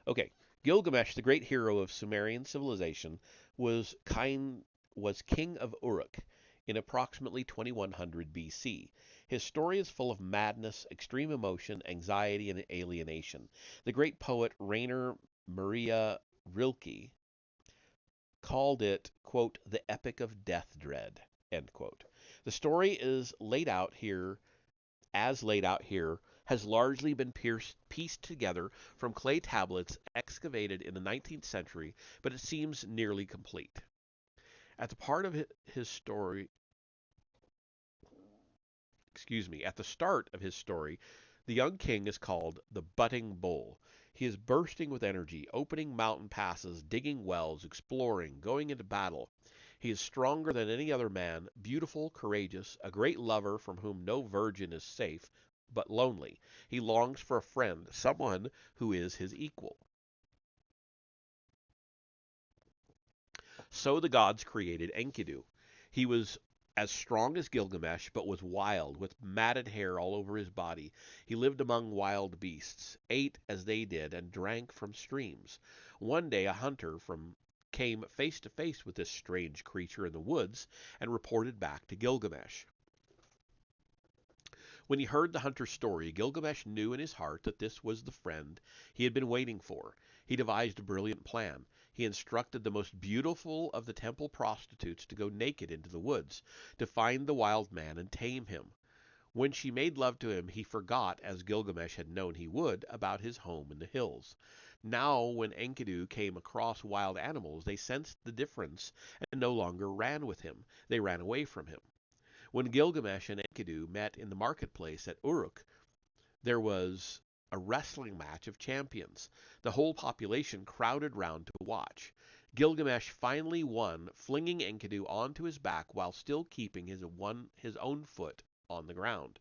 Okay, Gilgamesh, the great hero of Sumerian civilization, was king of Uruk in approximately 2100 BC. His story is full of madness, extreme emotion, anxiety, and alienation. The great poet Rainer Maria Rilke called it, quote, the epic of death dread, end quote. The story is laid out here, has largely been pieced together from clay tablets excavated in the 19th century, but it seems nearly complete. At the part of his story, at the start of his story, the young king is called the Budding Bull. He is bursting with energy, opening mountain passes, digging wells, exploring, going into battle. He is stronger than any other man, beautiful, courageous, a great lover from whom no virgin is safe, but lonely. He longs for a friend, someone who is his equal. So the gods created Enkidu. He was as strong as Gilgamesh, but was wild, with matted hair all over his body. He lived among wild beasts, ate as they did, and drank from streams. One day a hunter from came face to face with this strange creature in the woods and reported back to Gilgamesh. When he heard the hunter's story, Gilgamesh knew in his heart that this was the friend he had been waiting for. He devised a brilliant plan. He instructed the most beautiful of the temple prostitutes to go naked into the woods, to find the wild man and tame him. When she made love to him, he forgot, as Gilgamesh had known he would, about his home in the hills. Now, when Enkidu came across wild animals, they sensed the difference and no longer ran with him. They ran away from him. When Gilgamesh and Enkidu met in the marketplace at Uruk, there was a wrestling match of champions. The whole population crowded round to watch. Gilgamesh finally won, flinging Enkidu onto his back while still keeping his own foot on the ground.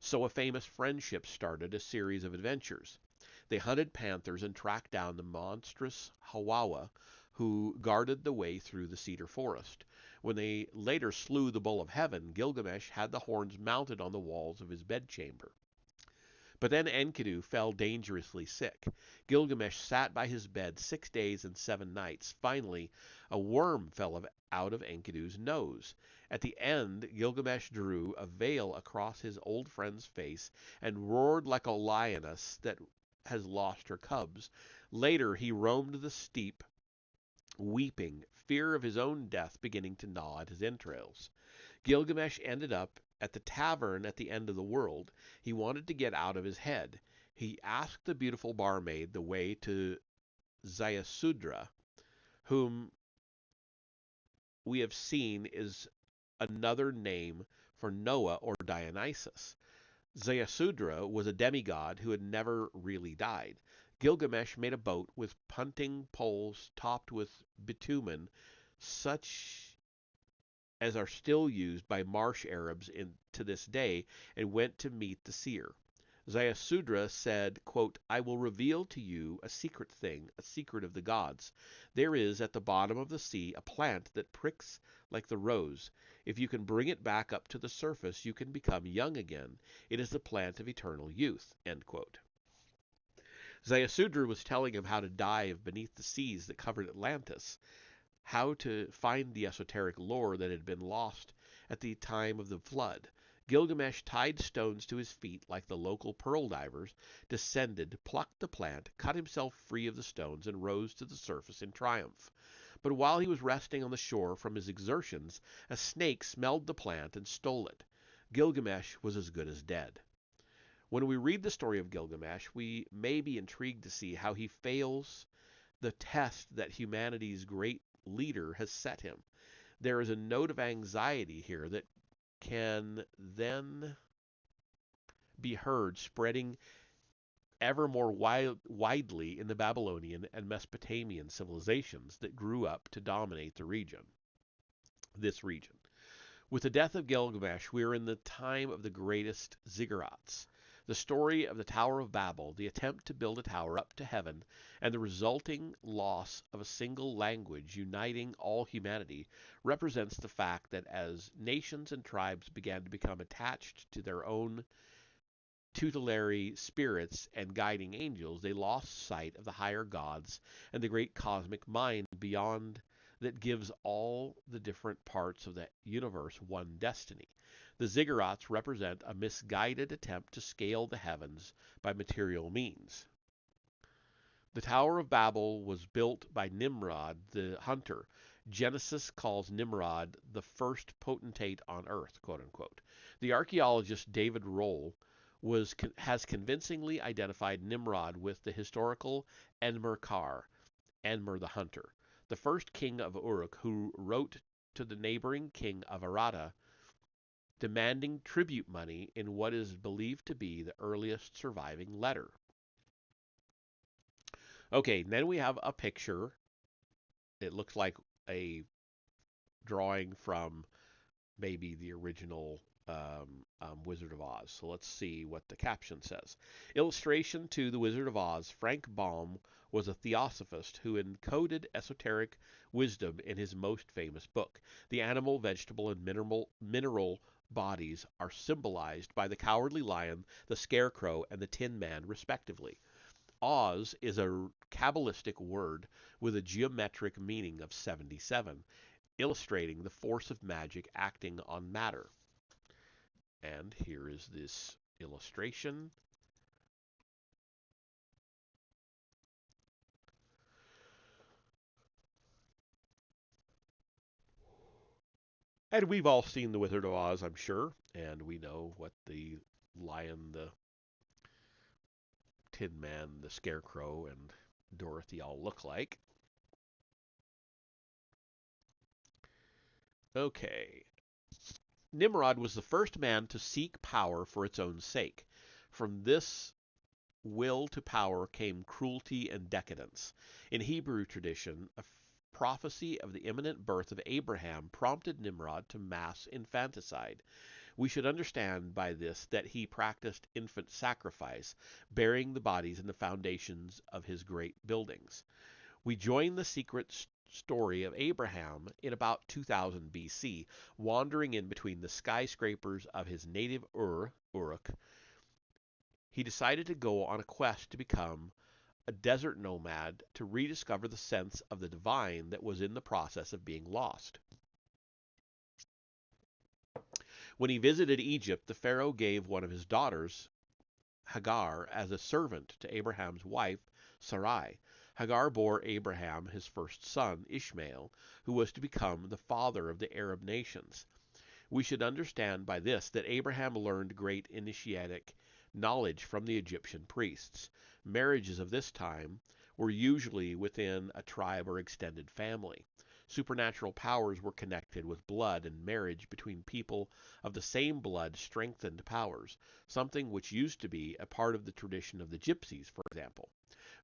So a famous friendship started a series of adventures. They hunted panthers and tracked down the monstrous Hawawa, who guarded the way through the cedar forest. When they later slew the bull of heaven, Gilgamesh had the horns mounted on the walls of his bedchamber. But then Enkidu fell dangerously sick. Gilgamesh sat by his bed 6 days and 7 nights. Finally, a worm fell out of Enkidu's nose. At the end, Gilgamesh drew a veil across his old friend's face and roared like a lioness that has lost her cubs. Later, he roamed the steppe, weeping, fear of his own death beginning to gnaw at his entrails. Gilgamesh ended up at the tavern at the end of the world. He wanted to get out of his head. He asked the beautiful barmaid the way to Zayasudra, whom we have seen is another name for Noah or Dionysus. Zayasudra was a demigod who had never really died. Gilgamesh made a boat with punting poles topped with bitumen, such as are still used by marsh Arabs to this day, and went to meet the seer. Zayasudra said, quote, I will reveal to you a secret thing, a secret of the gods. There is at the bottom of the sea a plant that pricks like the rose. If you can bring it back up to the surface, you can become young again. It is the plant of eternal youth. End quote. Zayasudra was telling him how to dive beneath the seas that covered Atlantis, how to find the esoteric lore that had been lost at the time of the flood. Gilgamesh tied stones to his feet like the local pearl divers, descended, plucked the plant, cut himself free of the stones, and rose to the surface in triumph. But while he was resting on the shore from his exertions, a snake smelled the plant and stole it. Gilgamesh was as good as dead. When we read the story of Gilgamesh, we may be intrigued to see how he fails the test that humanity's great leader has set him. There is a note of anxiety here that can then be heard spreading ever more widely in the Babylonian and Mesopotamian civilizations that grew up to dominate this region. With the death of Gilgamesh, we are in the time of the greatest ziggurats. The story of the Tower of Babel, the attempt to build a tower up to heaven, and the resulting loss of a single language uniting all humanity represents the fact that as nations and tribes began to become attached to their own tutelary spirits and guiding angels, they lost sight of the higher gods and the great cosmic mind beyond that gives all the different parts of the universe one destiny. The ziggurats represent a misguided attempt to scale the heavens by material means. The Tower of Babel was built by Nimrod the hunter. Genesis calls Nimrod the first potentate on earth, quote unquote. The archaeologist David Roll has convincingly identified Nimrod with the historical Enmerkar, Enmer the hunter, the first king of Uruk, who wrote to the neighboring king of Aratta demanding tribute money in what is believed to be the earliest surviving letter. Okay, then we have a picture. It looks like a drawing from maybe the original Wizard of Oz. So let's see what the caption says. Illustration to The Wizard of Oz. Frank Baum was a theosophist who encoded esoteric wisdom in his most famous book. The animal, vegetable, and mineral bodies are symbolized by the Cowardly Lion, the Scarecrow, and the Tin Man, respectively. Oz is a Kabbalistic word with a geometric meaning of 77, illustrating the force of magic acting on matter. And here is this illustration. And we've all seen The Wizard of Oz, I'm sure, and we know what the lion, the Tin Man, the Scarecrow, and Dorothy all look like. Okay. Nimrod was the first man to seek power for its own sake. From this will to power came cruelty and decadence. In Hebrew tradition, a prophecy of the imminent birth of Abraham prompted Nimrod to mass infanticide. We should understand by this that he practiced infant sacrifice, burying the bodies in the foundations of his great buildings. We join the secret story of Abraham in about 2000 BC, wandering in between the skyscrapers of his native Uruk. He decided to go on a quest to become a desert nomad to rediscover the sense of the divine that was in the process of being lost. When he visited Egypt, the Pharaoh gave one of his daughters, Hagar, as a servant to Abraham's wife, Sarai. Hagar bore Abraham his first son, Ishmael, who was to become the father of the Arab nations. We should understand by this that Abraham learned great initiatic knowledge from the Egyptian priests. Marriages of this time were usually within a tribe or extended family. Supernatural powers were connected with blood, and marriage between people of the same blood strengthened powers, something which used to be a part of the tradition of the gypsies, for example.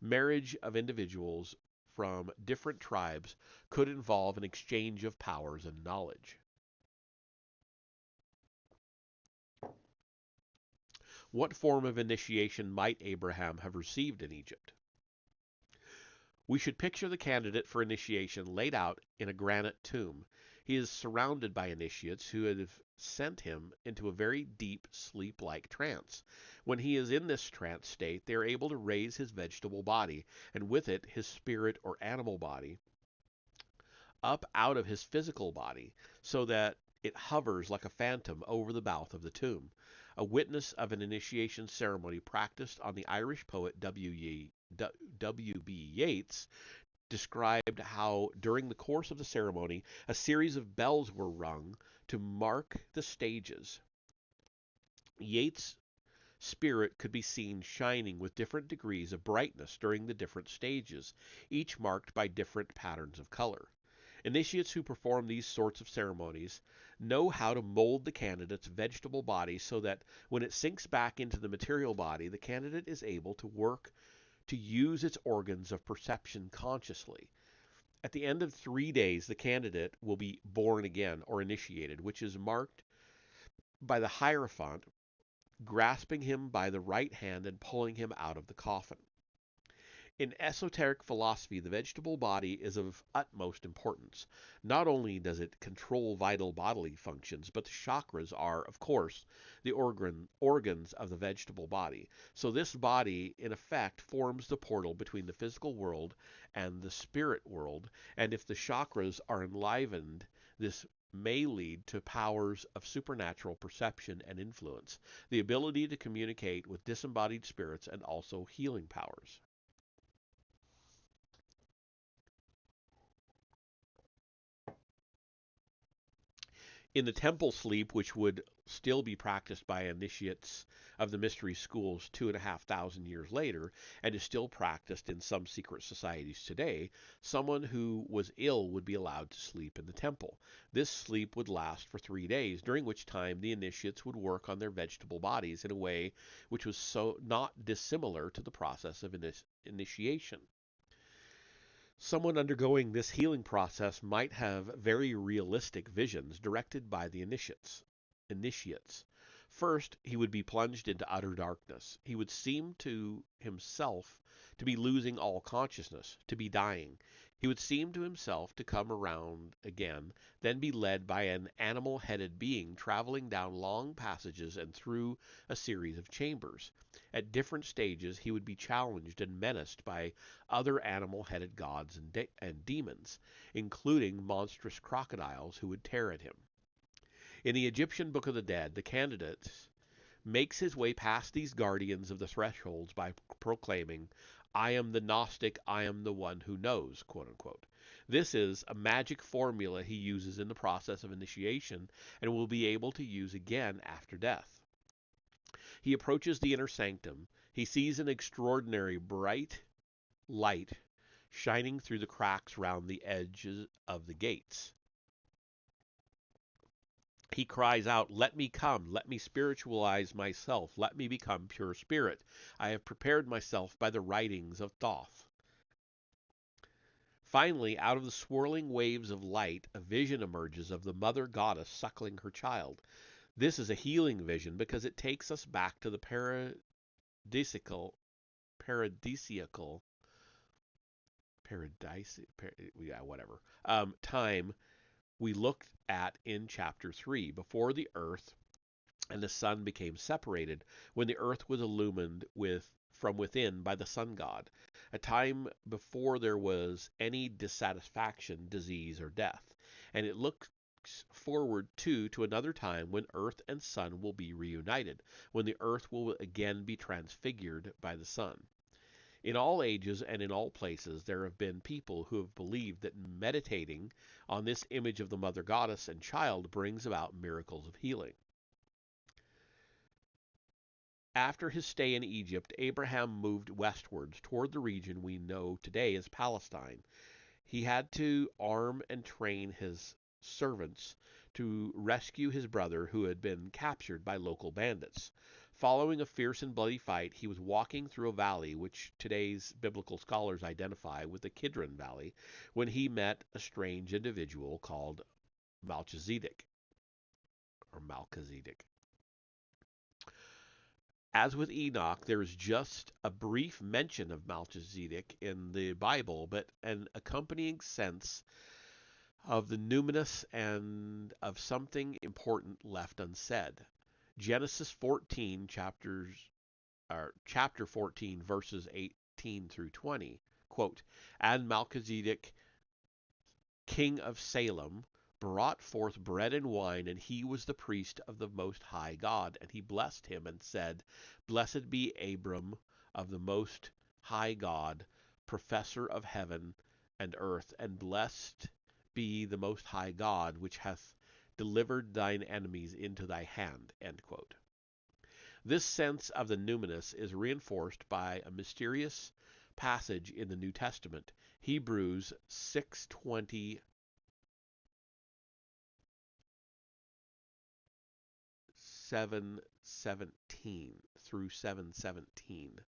Marriage of individuals from different tribes could involve an exchange of powers and knowledge. What form of initiation might Abraham have received in Egypt? We should picture the candidate for initiation laid out in a granite tomb. He is surrounded by initiates who have sent him into a very deep sleep-like trance. When he is in this trance state, they are able to raise his vegetable body, and with it his spirit or animal body, up out of his physical body, so that it hovers like a phantom over the mouth of the tomb. A witness of an initiation ceremony practiced on the Irish poet W.B. Yeats described how, during the course of the ceremony, a series of bells were rung to mark the stages. Yeats' spirit could be seen shining with different degrees of brightness during the different stages, each marked by different patterns of color. Initiates who perform these sorts of ceremonies know how to mold the candidate's vegetable body so that when it sinks back into the material body, the candidate is able to work to use its organs of perception consciously. At the end of 3 days, the candidate will be born again or initiated, which is marked by the Hierophant grasping him by the right hand and pulling him out of the coffin. In esoteric philosophy, the vegetable body is of utmost importance. Not only does it control vital bodily functions, but the chakras are, of course, the organs of the vegetable body. So this body, in effect, forms the portal between the physical world and the spirit world, and if the chakras are enlivened, this may lead to powers of supernatural perception and influence, the ability to communicate with disembodied spirits, and also healing powers. In the temple sleep, which would still be practiced by initiates of the mystery schools 2,500 years later, and is still practiced in some secret societies today, someone who was ill would be allowed to sleep in the temple. This sleep would last for 3 days, during which time the initiates would work on their vegetable bodies in a way which was so not dissimilar to the process of initiation. Someone undergoing this healing process might have very realistic visions directed by the initiates. initiates. First, he would be plunged into utter darkness. He would seem to himself to be losing all consciousness, to be dying. He would seem to himself to come around again, then be led by an animal-headed being traveling down long passages and through a series of chambers. At different stages, he would be challenged and menaced by other animal-headed gods and demons, including monstrous crocodiles who would tear at him. In the Egyptian Book of the Dead, the candidate makes his way past these guardians of the thresholds by proclaiming, "I am the Gnostic, I am the one who knows," quote unquote. This is a magic formula he uses in the process of initiation and will be able to use again after death. He approaches the inner sanctum. He sees an extraordinary bright light shining through the cracks round the edges of the gates. He cries out, "Let me come, let me spiritualize myself, let me become pure spirit. I have prepared myself by the writings of Thoth." Finally, out of the swirling waves of light, a vision emerges of the mother goddess suckling her child. This is a healing vision because it takes us back to the paradisiacal, time we looked at in chapter 3, before the earth and the sun became separated, when the earth was illumined from within by the sun god, a time before there was any dissatisfaction, disease, or death. And it looks forward to another time when earth and sun will be reunited, when the earth will again be transfigured by the sun. In all ages and in all places, there have been people who have believed that meditating on this image of the mother goddess and child brings about miracles of healing. After his stay in Egypt, Abraham moved westwards toward the region we know today as Palestine. He had to arm and train his servants to rescue his brother who had been captured by local bandits. Following a fierce and bloody fight, he was walking through a valley which today's biblical scholars identify with the Kidron Valley when he met a strange individual called Melchizedek. As with Enoch, there is just a brief mention of Melchizedek in the Bible, but an accompanying sense of the numinous and of something important left unsaid. Genesis 14, chapter 14, verses 18 through 20, quote, "And Melchizedek, king of Salem, brought forth bread and wine, and he was the priest of the Most High God. And he blessed him and said, Blessed be Abram of the Most High God, professor of heaven and earth, and blessed be the Most High God, which hath delivered thine enemies into thy hand." End quote. This sense of the numinous is reinforced by a mysterious passage in the New Testament, Hebrews 6:20 7:17 through 7:17.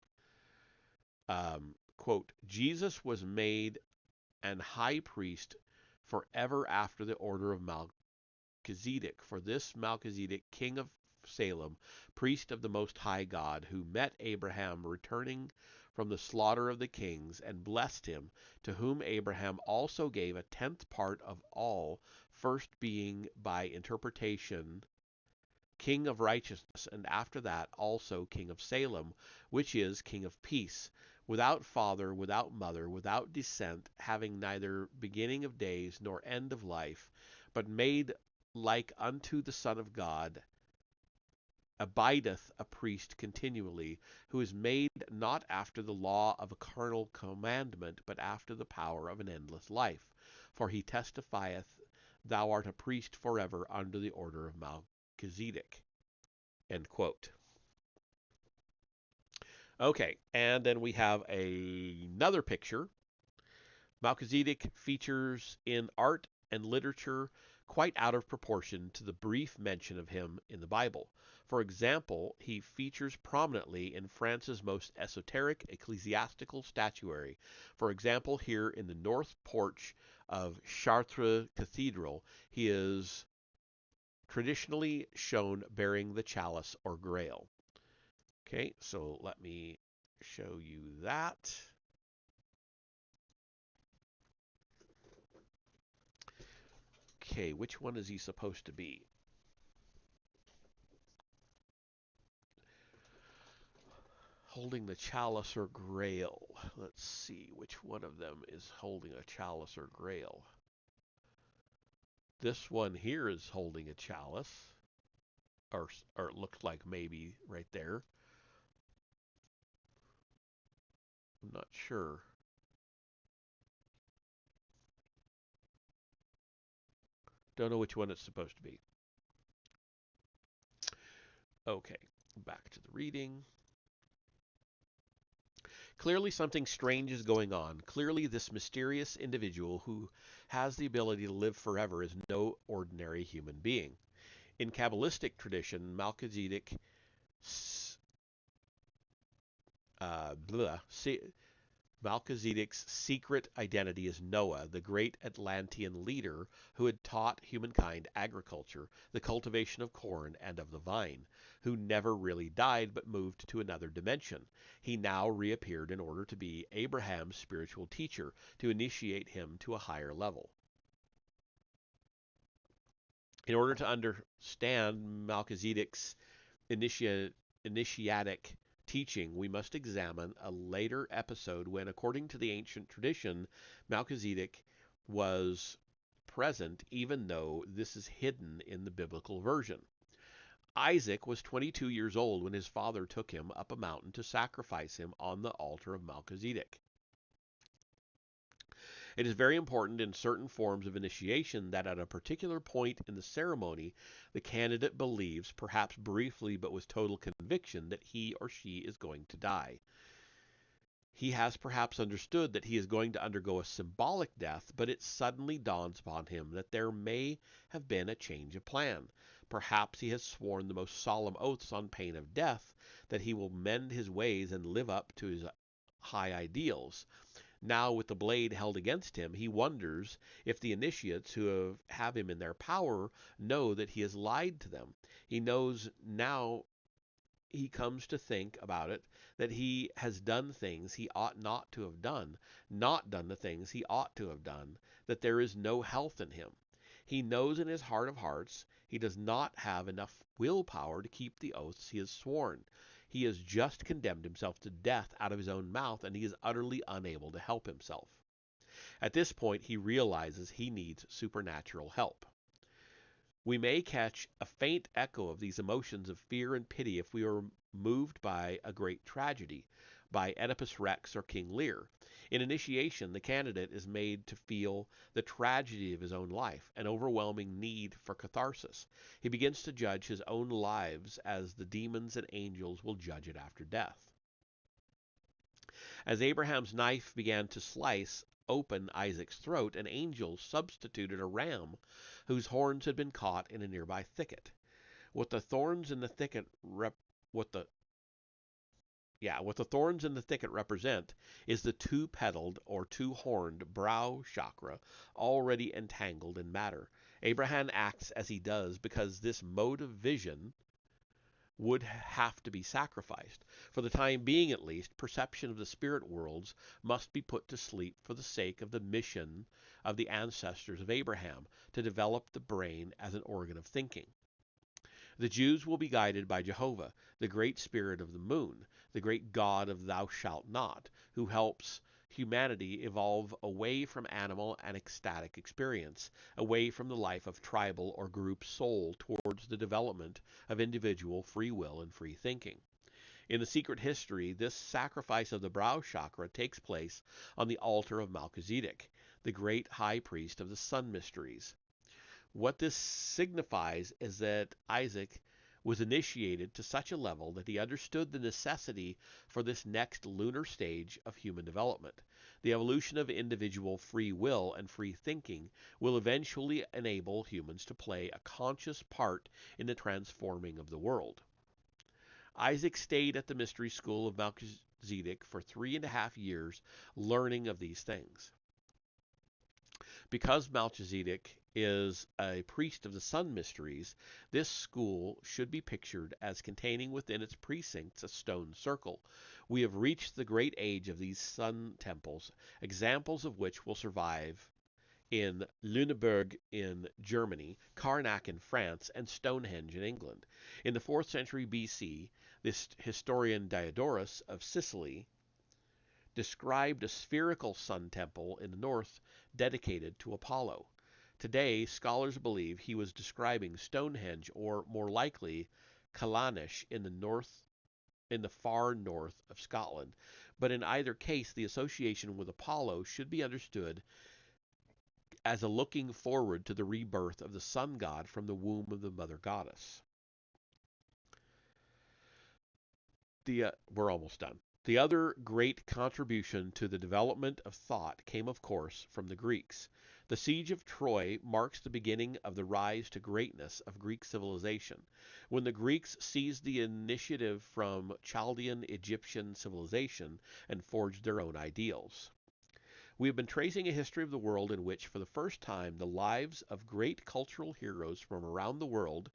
Quote, "Jesus was made an high priest forever after the order of Melchizedek. For this Melchizedek, king of Salem, priest of the Most High God, who met Abraham returning from the slaughter of the kings, and blessed him, to whom Abraham also gave a tenth part of all, first being by interpretation King of righteousness, and after that also King of Salem, which is King of peace, without father, without mother, without descent, having neither beginning of days nor end of life, but made like unto the Son of God, abideth a priest continually, who is made not after the law of a carnal commandment, but after the power of an endless life. For he testifieth, Thou art a priest forever under the order of Melchizedek." End quote. Okay, and then we have another picture. Melchizedek features in art and literature quite out of proportion to the brief mention of him in the Bible. For example, he features prominently in France's most esoteric ecclesiastical statuary. For example, here in the north porch of Chartres Cathedral, he is traditionally shown bearing the chalice or grail. Okay, so let me show you that. Okay, which one is he supposed to be? Holding the chalice or grail. Let's see which one of them is holding a chalice or grail. This one here is holding a chalice, or it looks like maybe right there. I'm not sure. Don't know which one it's supposed to be. Okay, back to the reading. Clearly something strange is going on. Clearly this mysterious individual who has the ability to live forever is no ordinary human being. In Kabbalistic tradition, uh, blah, Melchizedek's secret identity is Noah, the great Atlantean leader who had taught humankind agriculture, the cultivation of corn and of the vine, who never really died but moved to another dimension. He now reappeared in order to be Abraham's spiritual teacher, to initiate him to a higher level. In order to understand Melchizedek's initiatic teaching, we must examine a later episode when, according to the ancient tradition, Melchizedek was present, even though this is hidden in the biblical version. Isaac was 22 years old when his father took him up a mountain to sacrifice him on the altar of Melchizedek. It is very important in certain forms of initiation that at a particular point in the ceremony, the candidate believes, perhaps briefly but with total conviction, that he or she is going to die. He has perhaps understood that he is going to undergo a symbolic death, but it suddenly dawns upon him that there may have been a change of plan. Perhaps he has sworn the most solemn oaths on pain of death that he will mend his ways and live up to his high ideals. Now, with the blade held against him, he wonders if the initiates who have him in their power know that he has lied to them. He knows now, he comes to think about it, that he has done things he ought not to have done, not done the things he ought to have done, that there is no health in him. He knows in his heart of hearts he does not have enough willpower to keep the oaths he has sworn. He has just condemned himself to death out of his own mouth, and he is utterly unable to help himself. At this point, he realizes he needs supernatural help. We may catch a faint echo of these emotions of fear and pity if we are moved by a great tragedy, by Oedipus Rex or King Lear. In initiation, the candidate is made to feel the tragedy of his own life, an overwhelming need for catharsis. He begins to judge his own lives as the demons and angels will judge it after death. As Abraham's knife began to slice open Isaac's throat, an angel substituted a ram whose horns had been caught in a nearby thicket. What the thorns in the thicket represent is the two-petaled or two-horned brow chakra already entangled in matter. Abraham acts as he does because this mode of vision would have to be sacrificed. For the time being, at least, perception of the spirit worlds must be put to sleep for the sake of the mission of the ancestors of Abraham to develop the brain as an organ of thinking. The Jews will be guided by Jehovah, the great spirit of the moon, the great God of thou shalt not, who helps humanity evolve away from animal and ecstatic experience, away from the life of tribal or group soul towards the development of individual free will and free thinking. In the secret history, this sacrifice of the brow chakra takes place on the altar of Melchizedek, the great high priest of the sun mysteries. What this signifies is that Isaac was initiated to such a level that he understood the necessity for this next lunar stage of human development. The evolution of individual free will and free thinking will eventually enable humans to play a conscious part in the transforming of the world. Isaac stayed at the mystery school of Melchizedek for 3.5 years, learning of these things. Because Melchizedek is a priest of the sun mysteries, this school should be pictured as containing within its precincts a stone circle. We have reached the great age of these sun temples, examples of which will survive in Lüneburg in Germany, Karnak in France, and Stonehenge in England. In the 4th century BC, this historian Diodorus of Sicily described a spherical sun temple in the north dedicated to Apollo. Today, scholars believe he was describing Stonehenge, or more likely, Callanish in the far north of Scotland. But in either case, the association with Apollo should be understood as a looking forward to the rebirth of the sun god from the womb of the mother goddess. We're almost done. The other great contribution to the development of thought came, of course, from the Greeks. The siege of Troy marks the beginning of the rise to greatness of Greek civilization. When the Greeks seized the initiative from Chaldean Egyptian civilization and forged their own ideals. We have been tracing a history of the world in which, for the first time, the lives of great cultural heroes from around the world,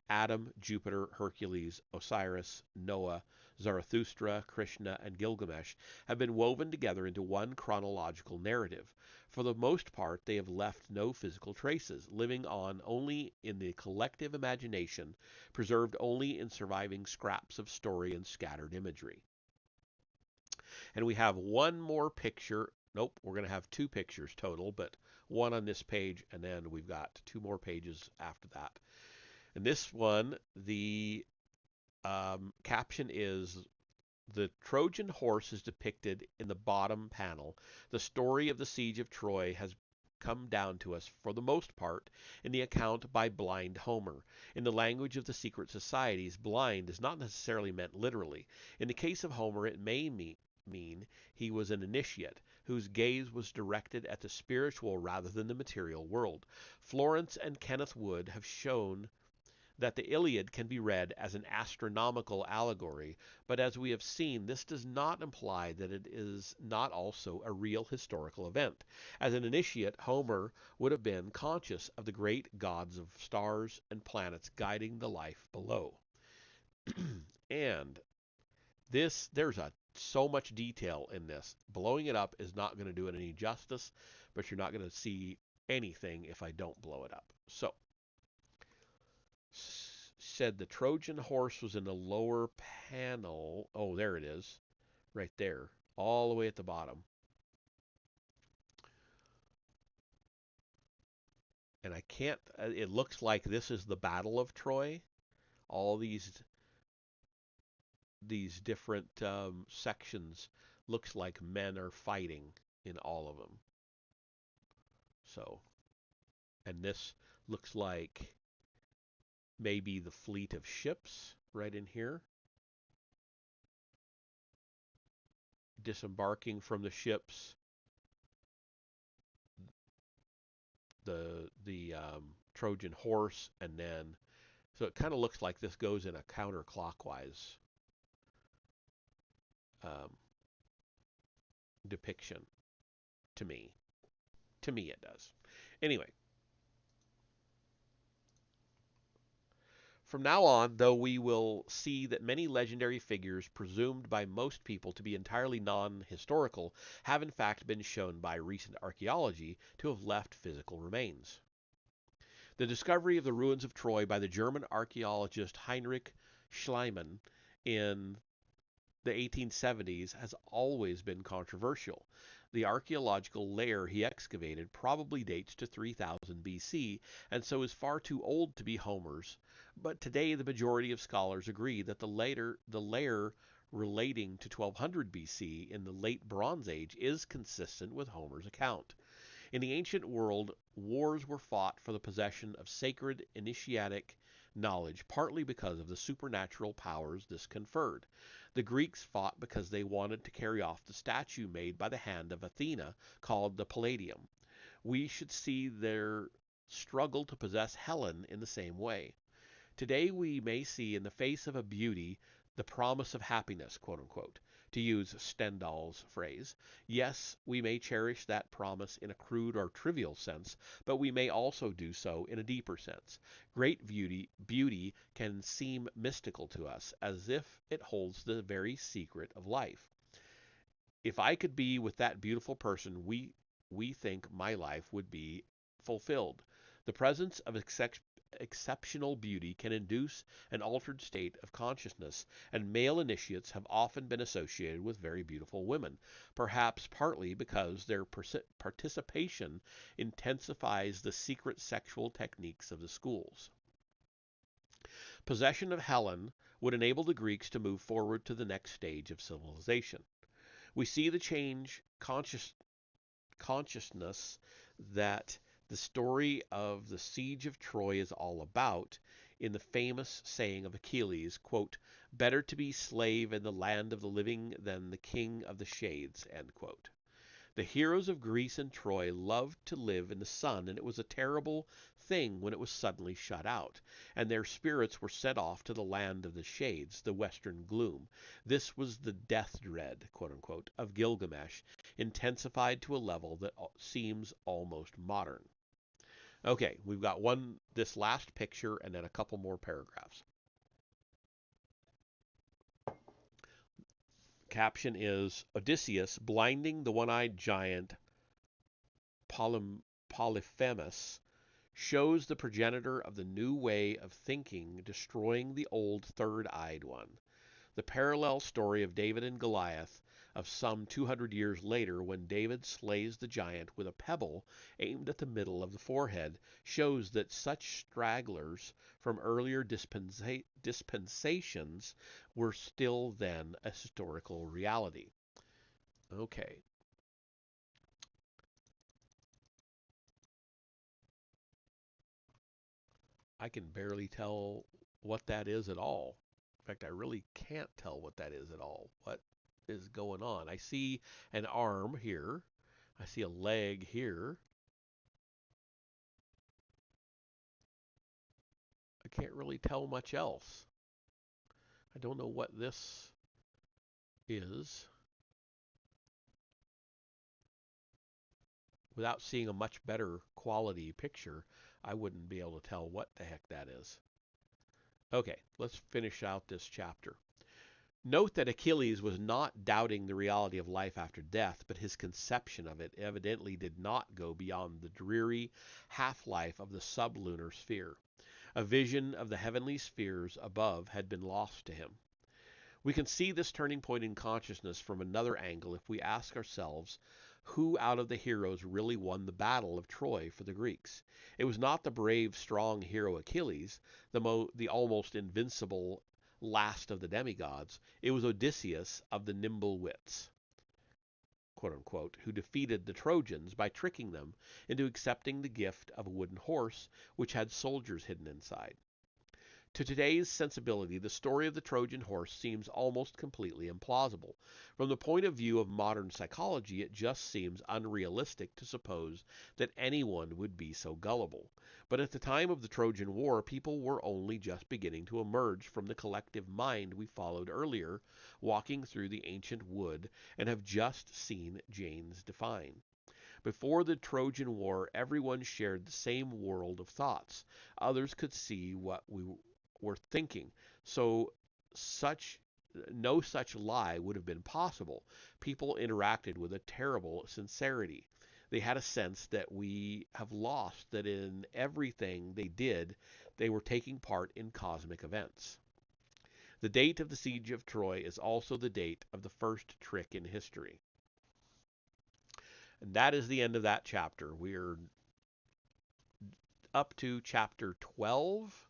Adam, Jupiter, Hercules, Osiris, Noah, Zarathustra, Krishna, and Gilgamesh, have been woven together into one chronological narrative. For the most part, they have left no physical traces, living on only in the collective imagination, preserved only in surviving scraps of story and scattered imagery. And we have one more picture. Nope, we're going to have two pictures total, but one on this page, and then we've got two more pages after that. And this one, the caption is the Trojan horse is depicted in the bottom panel. The story of the siege of Troy has come down to us, for the most part, in the account by blind Homer. In the language of the secret societies, blind is not necessarily meant literally. In the case of Homer, it may mean he was an initiate, whose gaze was directed at the spiritual rather than the material world. Florence and Kenneth Wood have shown that the Iliad can be read as an astronomical allegory, but as we have seen, this does not imply that it is not also a real historical event. As an initiate, Homer would have been conscious of the great gods of stars and planets guiding the life below. And there's so much detail in this. Blowing it up is not going to do it any justice, but you're not going to see anything if I don't blow it up. So, said the Trojan horse was in the lower panel. Oh, there it is. Right there. All the way at the bottom. And I can't, it looks like this is the Battle of Troy. All these different sections looks like men are fighting in all of them. So, and this looks like maybe the fleet of ships right in here, disembarking from the ships, the Trojan horse, and then so it kind of looks like this goes in a counterclockwise depiction to me. To me, it does. Anyway, from now on, though, we will see that many legendary figures presumed by most people to be entirely non-historical have in fact been shown by recent archaeology to have left physical remains. The discovery of the ruins of Troy by the German archaeologist Heinrich Schliemann in the 1870s has always been controversial. The archaeological layer he excavated probably dates to 3000 BC, and so is far too old to be Homer's, but today the majority of scholars agree that the layer relating to 1200 BC in the late Bronze Age is consistent with Homer's account. In the ancient world, wars were fought for the possession of sacred initiatic knowledge, partly because of the supernatural powers this conferred. The Greeks fought because they wanted to carry off the statue made by the hand of Athena, called the Palladium. We should see their struggle to possess Helen in the same way. Today we may see in the face of a beauty the promise of happiness, quote unquote, to use Stendhal's phrase. Yes, we may cherish that promise in a crude or trivial sense, but we may also do so in a deeper sense. Great beauty can seem mystical to us, as if it holds the very secret of life. If I could be with that beautiful person, we think my life would be fulfilled. The presence of exceptional beauty can induce an altered state of consciousness, and male initiates have often been associated with very beautiful women, perhaps partly because their participation intensifies the secret sexual techniques of the schools. Possession of Helen would enable the Greeks to move forward to the next stage of civilization. We see the change consciousness that the story of the siege of Troy is all about in the famous saying of Achilles, quote, "Better to be slave in the land of the living than the king of the shades," end quote. The heroes of Greece and Troy loved to live in the sun, and it was a terrible thing when it was suddenly shut out, and their spirits were sent off to the land of the shades, the western gloom. This was the death dread, quote unquote, of Gilgamesh, intensified to a level that seems almost modern. Okay, we've got this last picture and then a couple more paragraphs. Caption is Odysseus blinding the one-eyed giant Polyphemus shows the progenitor of the new way of thinking destroying the old third-eyed one. The parallel story of David and Goliath of some 200 years later when David slays the giant with a pebble aimed at the middle of the forehead shows that such stragglers from earlier dispensations were still then a historical reality. Okay. I can barely tell what that is at all. In fact, I really can't tell what that is at all. What is going on? I see an arm here. I see a leg here. I can't really tell much else. I don't know what this is. Without seeing a much better quality picture, I wouldn't be able to tell what the heck that is. Okay, let's finish out this chapter. Note that Achilles was not doubting the reality of life after death, but his conception of it evidently did not go beyond the dreary half-life of the sublunar sphere. A vision of the heavenly spheres above had been lost to him. We can see this turning point in consciousness from another angle if we ask ourselves who out of the heroes really won the battle of Troy for the Greeks. It was not the brave, strong hero Achilles, the almost invincible last of the demigods. It was Odysseus of the nimble wits, quote unquote, who defeated the Trojans by tricking them into accepting the gift of a wooden horse which had soldiers hidden inside. To today's sensibility, the story of the Trojan horse seems almost completely implausible. From the point of view of modern psychology, it just seems unrealistic to suppose that anyone would be so gullible. But at the time of the Trojan War, people were only just beginning to emerge from the collective mind we followed earlier, walking through the ancient wood, and have just seen Jane's define. Before the Trojan War, everyone shared the same world of thoughts. Others could see what we were thinking. So such no such lie would have been possible. People interacted with a terrible sincerity. They had a sense that we have lost, that in everything they did, they were taking part in cosmic events. The date of the siege of Troy is also the date of the first trick in history. And that is the end of that chapter. We're up to chapter 12,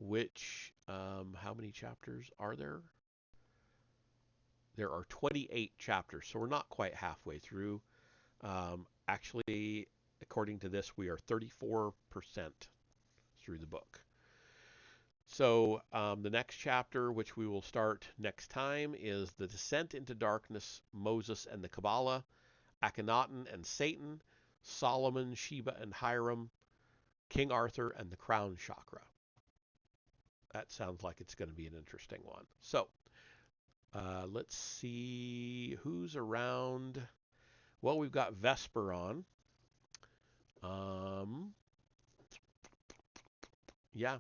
which, how many chapters are there? There are 28 chapters, so we're not quite halfway through. Actually, according to this, we are 34% through the book. So the next chapter, which we will start next time, is The Descent into Darkness, Moses and the Kabbalah, Akhenaten and Satan, Solomon, Sheba and Hiram, King Arthur and the Crown Chakra. That sounds like it's going to be an interesting one. So Let's see who's around. Well, we've got Vesper on. Um, yeah,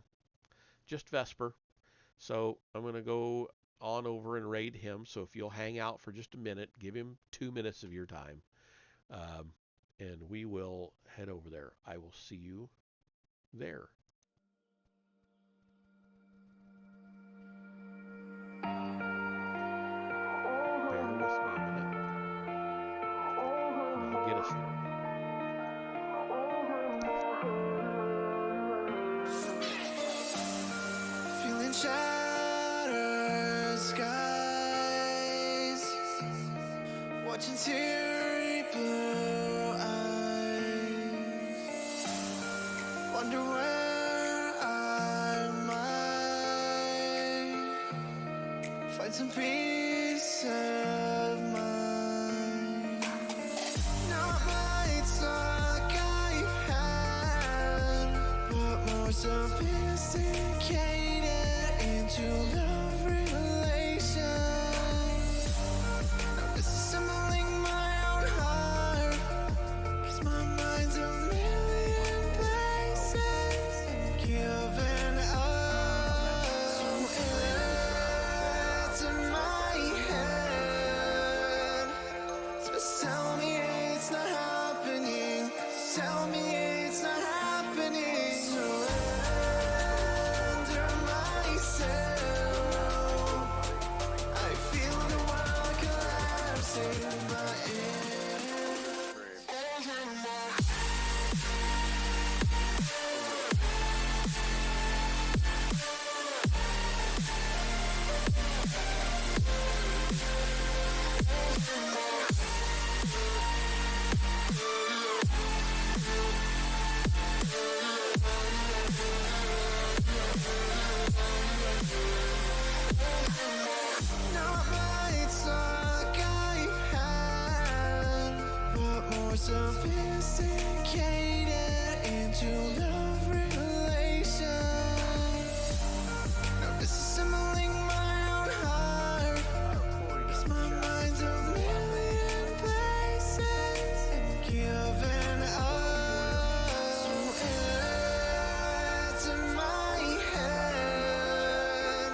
just Vesper. So I'm going to go on over and raid him. So if you'll hang out for just a minute, give him 2 minutes of your time, um, and we will head over there. I will see you there. Bear with me a minute, and I'll get us there. Feeling shattered skies, watching teary blue eyes, wonder where I might find some peace of mind. Not lights like I've had, but more sophisticated into love relations. Now disassembling my own heart, 'cause my mind's a million places, giving up. So it's in my head. Just tell me it's not happening. Tell me it's not happening. Surrender myself. I feel the world collapsing in my ear. Not lights like I've had, but more sophisticated into love relations. Now disassembling my own heart, 'cause my mind's a million places, giving up. So it's in my head.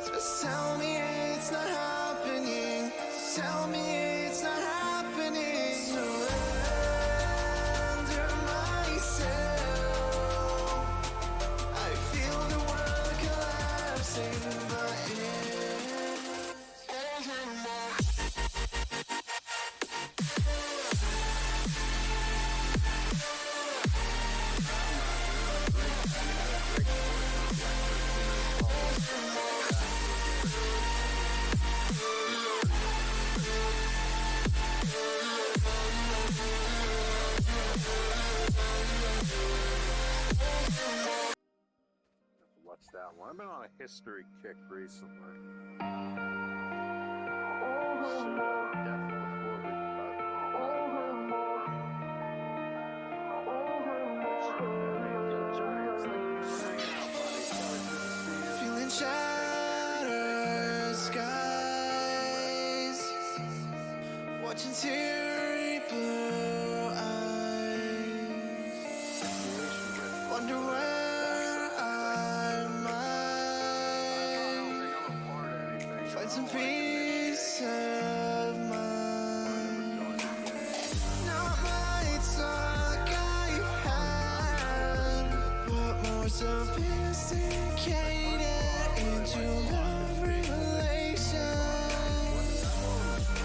Just tell me it's not happening. Tell me it's not happening. Surrender myself. I feel the world collapsing in my ear. Watch that one. I've been on a history kick recently. Feeling shattered skies, watching teary blue eyes, wonder where I might find some peace of mind. Not lights like I've had, but more sophisticated into love relations.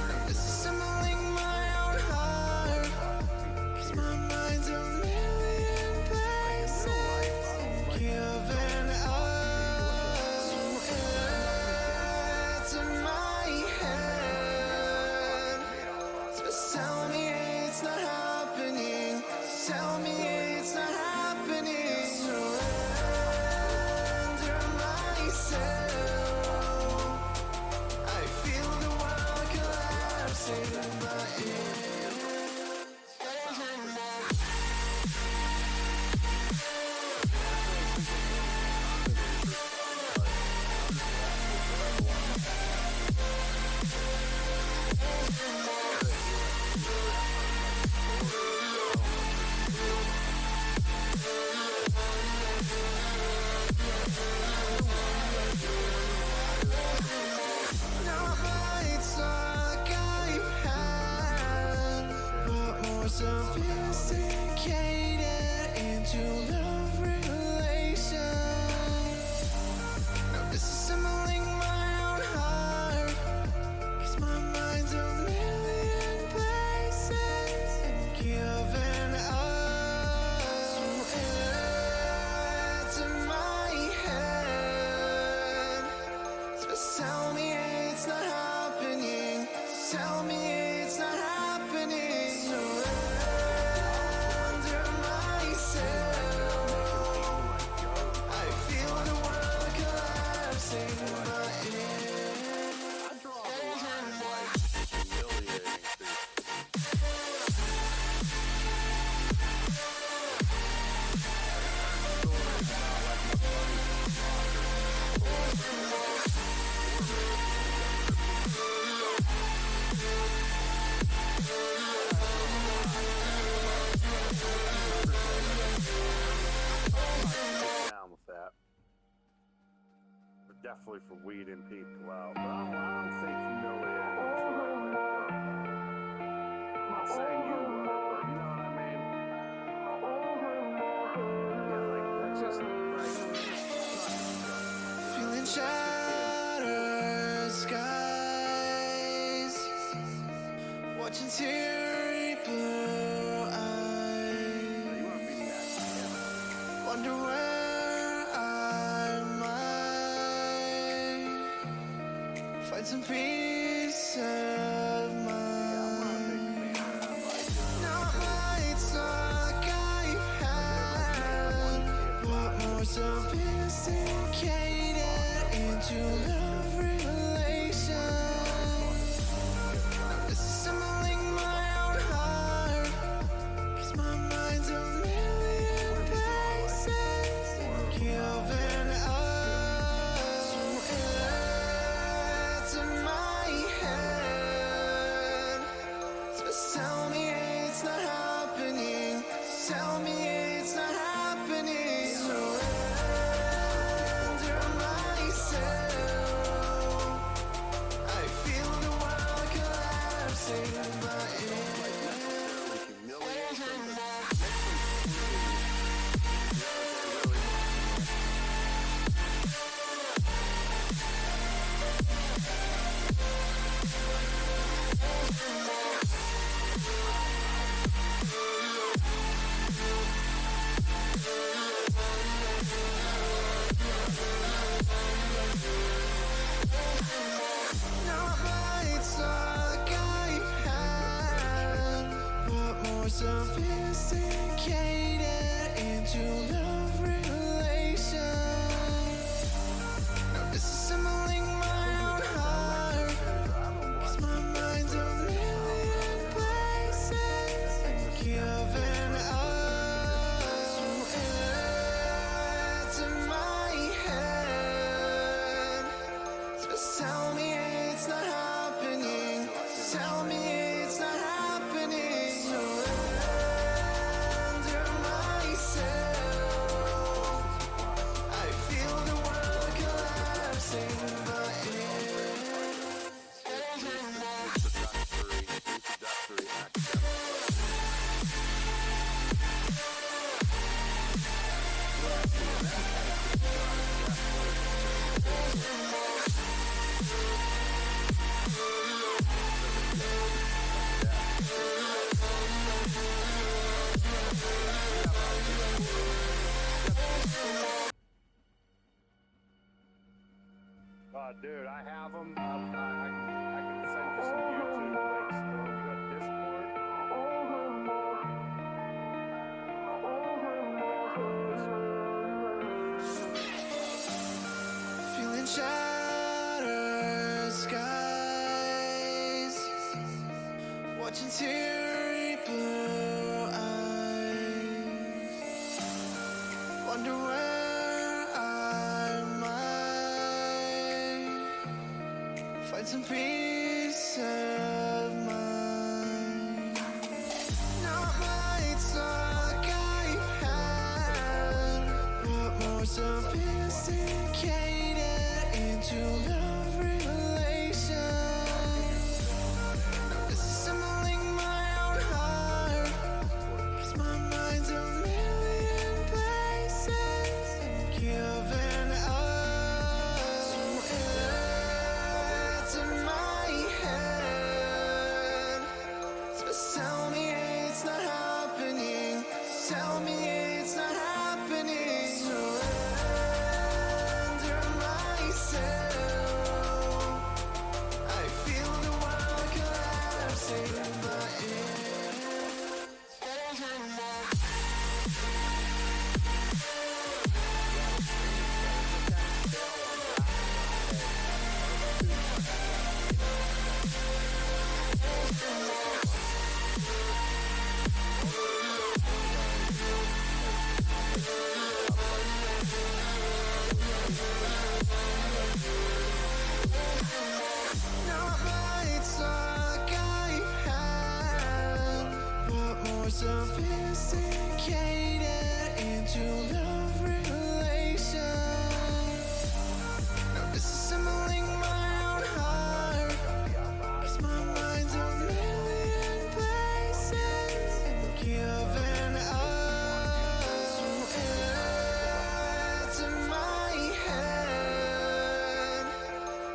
Now disassembling my own heart, 'cause my mind's a million places, giving up. So it's in my head. Just tell me it's not happening. Tell me it's not happening. Surrender myself. sophisticated into love relations. Now disassembling my own heart, 'cause my mind's a million places and giving up. So it's in my head. Just tell me it's not happening. Tell me it's not happening. Surrender myself. I feel the world collapsing in my head. I draw the line like humiliating people. Down with that. But definitely for weeding people out. But I don't think humiliating is the right way to go. I'm not saying you would, but you know what I mean? Yeah, like, that's just like, Feeling shattered skies, watching teary blue eyes, wonder where I might find some peace of mind. Not lights like I've had, but more sophisticated into love relations. Now disassembling my own heart, 'cause my mind's a million places and giving up. So it's in my head. Just tell me it's not happening. Tell me it's not happening. Surrender myself. I feel the world collapsing in my head. humiliation. Not lights like I've had, but more sophisticated into love relations. Now disassembling my own heart, 'cause my mind's a million places and giving up. So it's in my head. Just tell me it's not happening. Tell me it's not happening. Surrender myself. I feel the world collapsing in my head. Introductory academic. Dude, I have them. I can send you some YouTube links. You got Discord? Feeling shattered skies, watching teary blue eyes, wonder where I might find some peace of mind. Not lights like I've had, but more sophisticated into love relations. Now disassembling my own heart, 'cause my more sophisticated into love relations. Now disassembling my own heart, 'cause my mind's a million places and giving up. So it's in my head.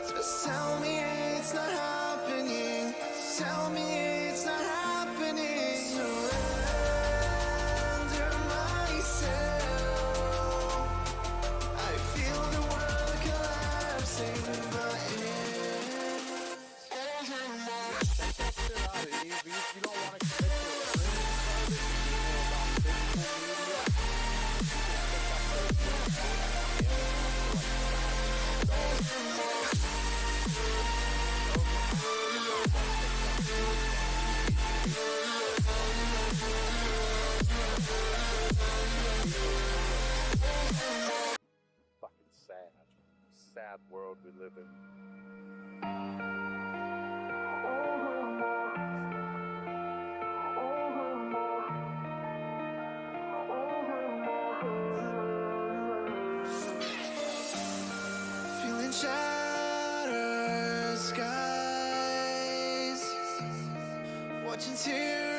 Just tell me it's not happening. Tell me it's not happening. Surrender myself. I feel the world collapsing, but If you don't want to commit to a fucking sad world we live in. feeling shattered skies, watching tears